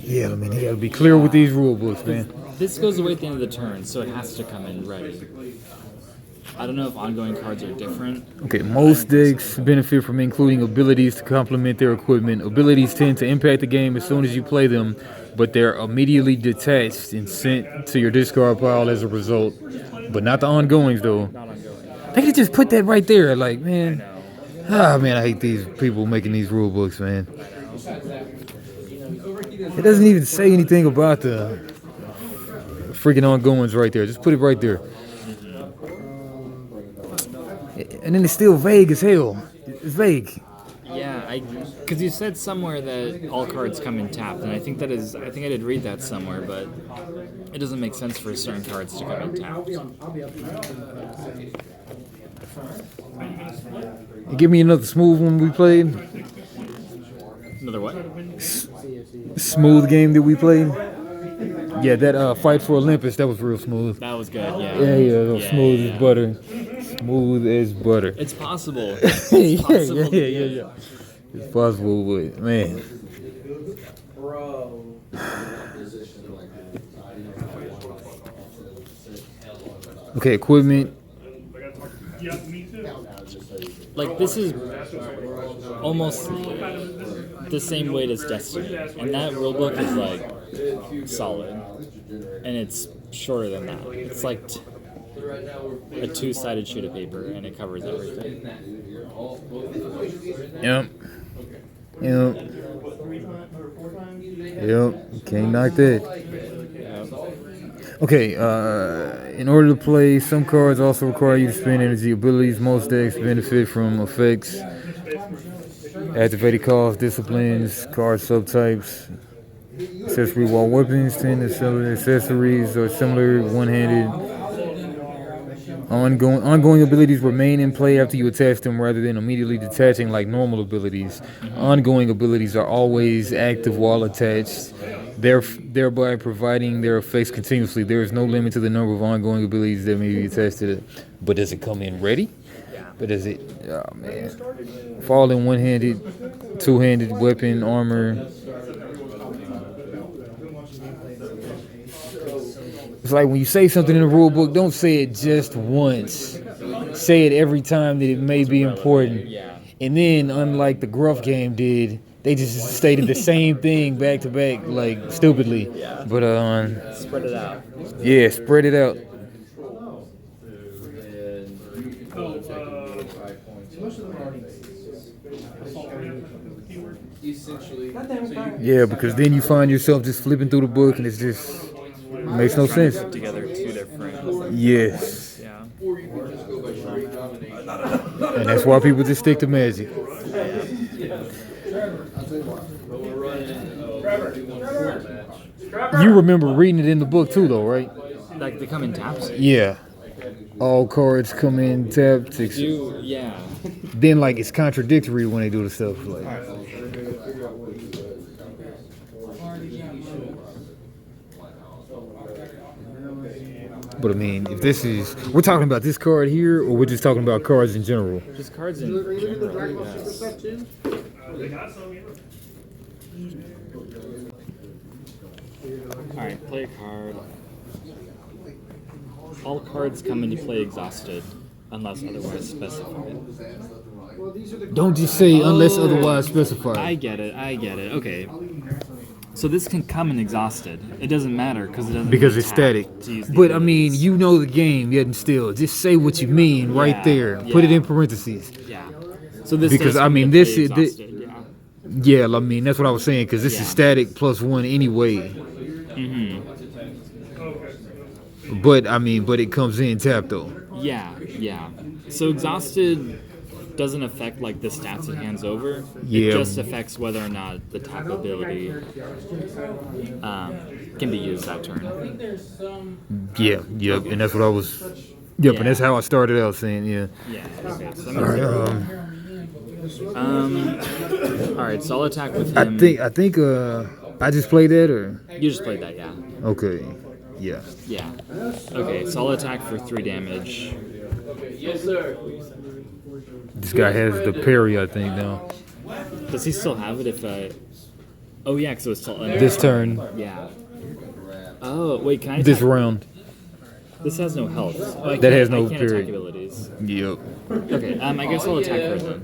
Yeah, I mean, you gotta be clear with these rule books, man. This goes away at the end of the turn, so it has to come in ready. I don't know if ongoing cards are different. Okay, most decks benefit from including abilities to complement their equipment. Abilities tend to impact the game as soon as you play them, but they're immediately detached and sent to your discard pile as a result. But not the ongoings, though. Not ongoing. They could just put that right there, like, man. Ah, man, I hate these people making these rule books, man. It doesn't even say anything about the freaking ongoings right there. Just put it right there. And then it's still vague as hell. It's vague. Yeah, because you said somewhere that all cards come in tapped, and I think I did read that somewhere, but it doesn't make sense for certain cards to come in tapped. Give me another smooth one we played. Another what? Smooth game that we played. Yeah, that Fight for Olympus, that was real smooth. That was good, yeah. Yeah, smooth as butter. Smooth as butter. It's possible. Yeah. It's possible, but man. Okay, equipment. Yeah, me too. Like, this is almost the same weight as Destiny, and that rulebook is like solid, and it's shorter than that. It's like a 2-sided sheet of paper, and it covers everything. Yep. Yep. What, 3 times or 4 times? Yep. Can't knock that. Okay, in order to play, some cards also require you to spend energy. Abilities, most decks benefit from effects, activated costs, disciplines, card subtypes, accessory wall weapons, tend to sell accessories or similar one-handed. Ongoing abilities remain in play after you attach them rather than immediately detaching like normal abilities. Ongoing abilities are always active while attached, thereby providing their effects continuously. There is no limit to the number of ongoing abilities that may be attached to it. But does it come in ready? But does it? Oh man. Fall in one-handed, two-handed weapon, armor. It's like when you say something in the rule book, don't say it just once. Say it every time that it may be important. Yeah. And then, unlike the Gruff game did, they just stated the same thing back to back, like stupidly. Yeah. But Spread it out. yeah, spread it out. Yeah, because then you find yourself just flipping through the book, and it's just makes no Trying to sense. put together two different. Yes, Yeah. and that's why people just stick to Magic. You remember reading it in the book too, though, right? Like they come in taps. Yeah. All cards come in tapped. Yeah. Then, like, it's contradictory when they do the stuff. Like, but I mean, if this is, we're talking about this card here, or we're just talking about cards in general. Just cards in general. Yes. They got some, yeah. All right, play a card. All cards come into play exhausted, unless otherwise specified. Don't just say unless otherwise specified. I get it. Okay. So this can come in exhausted. It doesn't matter because it doesn't. Because need it's tap static. to use the But I mean, abilities. you know the game, yet and still. Just say what you mean right Yeah, there. Put it yeah. in parentheses. Yeah. So this Because, does I come mean, into this play is- exhausted, yeah. Yeah, I mean, that's what I was saying, because this Yeah. is static plus one anyway. Mm-hmm. But, I mean, but it comes in tapped, though. Yeah. So exhausted doesn't affect like the stats it hands over. Yeah. It just affects whether or not the tap ability can be used that turn. Yeah, yep, and that's what I was. Yep, Yeah. and that's how I started out saying, yeah. Yeah. Okay. So that All makes right, sense. All right. So I'll attack with him. I think, I just played that, or You just played that, yeah. okay, yeah. Yeah. Okay. So I'll attack for 3 damage. Yes, sir. This guy has the parry, I think, now. Does he still have it if I? Oh yeah, because it was still under. This turn, Yeah. Oh wait, can I? this attack? round. This has no health. Oh, That has no I can't period. attack abilities. Yep. Okay. I guess I'll attack her then.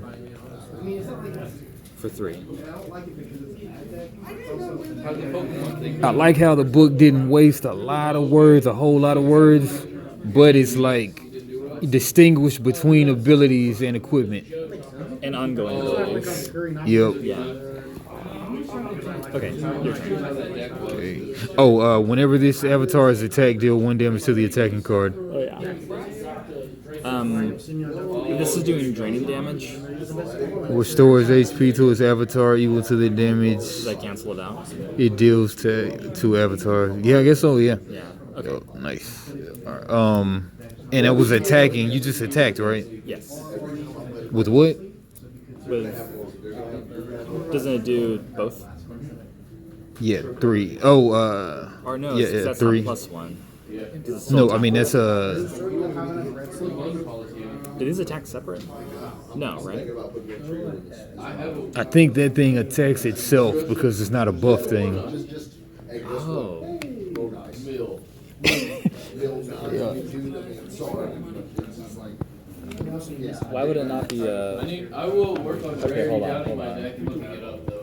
For 3. I like how the book didn't waste a lot of words, a whole lot of words, but it's like distinguish between abilities and equipment. And ongoing abilities. Yep. Yeah. Okay. Your turn. Okay. Oh, whenever this avatar is attacked, deal 1 damage to the attacking card. Oh yeah. This is doing draining damage. Restores HP to its avatar equal to the damage Does that cancel it out? it deals to avatar. Yeah, I guess so. Yeah. Yeah. Okay. Oh, nice. All right. And that was attacking. You just attacked, right? Yes. With what? With. Doesn't it do both? Yeah, 3. Oh, Or no, yeah, that's 3. not +1. Does it still No, I attack mean both? that's Do these attacks separate? No, right? I think that thing attacks itself because it's not a buff thing. Oh. Why would it not be I will work on Okay, hold on, down hold my on. deck and looking it up though.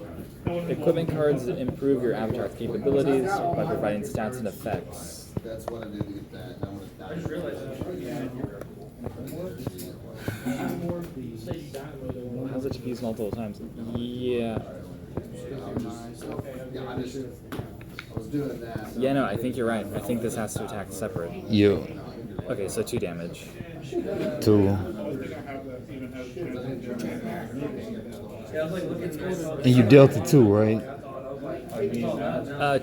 Equipment cards that improve your avatar's capabilities by providing stats and effects. That's what I did to get that. I'm gonna How's it to be these multiple times. Yeah. Yeah, I was doing that. Yeah, no, I think you're right. I think this has to attack separate. Yeah. Okay, so 2 damage. 2. And you dealt the 2, right?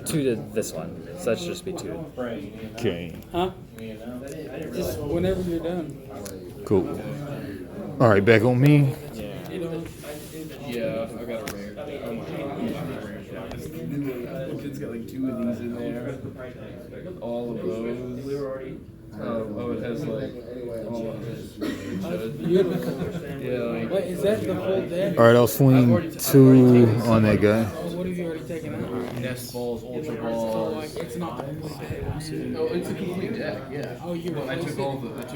2 to this one. So that should just be 2. Okay. Huh? Just whenever you're done. Cool. All right, back on me. Yeah, I got a rare. It's got like 2 of these in there. All of those. It has like all of this. Yeah, like. Wait, is that the full deck? All right, I'll swing 2 on that guy. What have you already taken out? Nest balls, ultra So balls. like, it's not. Oh, it's a complete deck, yeah. Oh, you were. I took all the back.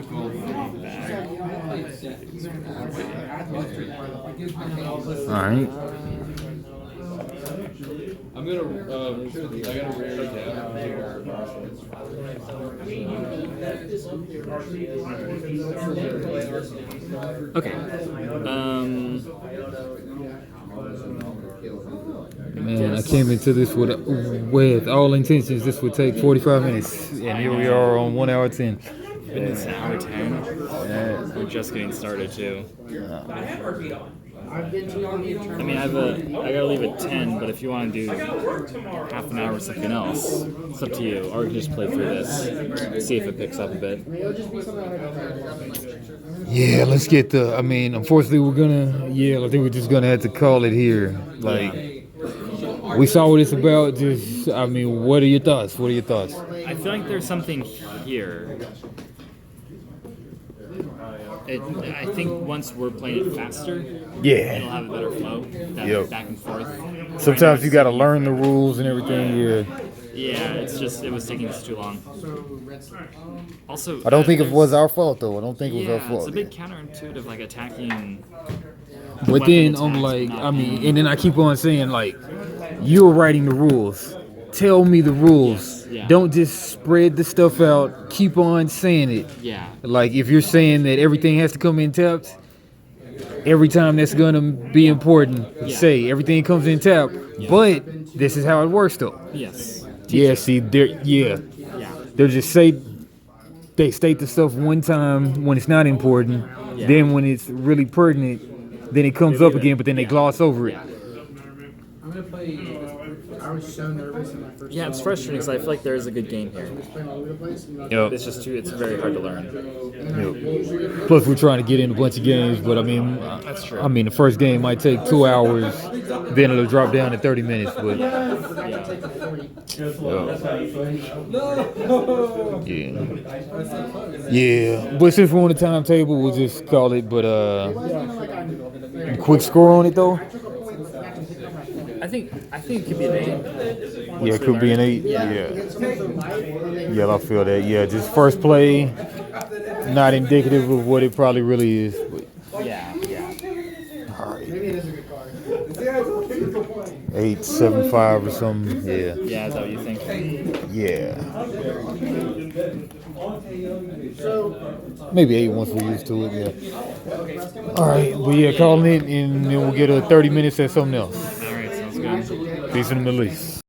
All right. I'm gonna, I got a rare tab. Okay. Man, I came into this with all intentions. This would take 45 minutes, and here we are on 1 hour 10. It's an hour 10. We're just getting started too. I mean, I gotta leave at 10, but if you want to do half an hour or something else, it's up to you. Or you can just play through this, see if it picks up a bit. Yeah, let's get the. I mean, unfortunately, we're gonna. Yeah, I think we're just gonna have to call it here. Like, we saw what it's about. Just, I mean, what are your thoughts? What are your thoughts? I feel like there's something here. I think once we're playing it faster, Yeah. it'll have a better flow. That Yep. back and forth. Sometimes you gotta learn the rules and everything. Yeah. Yeah, it was taking us too long. Also, I don't think it there's- was our fault though. I don't think it was our Yeah, fault. it's a bit counterintuitive, like attacking. But weapon then attacks, I'm like, not I mean, being- and then I keep on saying like, you're writing the rules. Tell me the rules. Yeah. Don't just spread the stuff out. Keep on saying it. Yeah. Like if you're saying that everything has to come in tapped, every time that's gonna be important. Yeah. Say everything comes in tap. Yeah. But this is how it works though. Yes. Yeah, see, they're Yeah. they they state the stuff one time when it's not important. Yeah. Then when it's really pertinent, then it comes up again, but then they gloss over it. Yeah. I'm gonna play. I was so nervous in my first. Yeah, it's frustrating because I feel like there is a good game here. Playing all over the place. Yep. It's very hard to learn. Yep. Plus, we're trying to get in a bunch of games, but I mean, That's true. I mean, the first game might take 2 hours, then it'll drop down to 30 minutes. But yeah, yeah. But since we're on the timetable, we'll just call it. But quick score on it though. I think it could be an 8. Yeah, it could be an 8. Yeah. Yeah, I feel that. Yeah, just first play, not indicative of what it probably really is. But Yeah. all right. 8.75 or something. Yeah. Yeah, is that what you think? Yeah. Maybe 8 once we're used to it. Yeah. All right, but yeah, calling it, and then we'll get a 30 minutes at something else. All right, sounds good. Peace in the Middle East.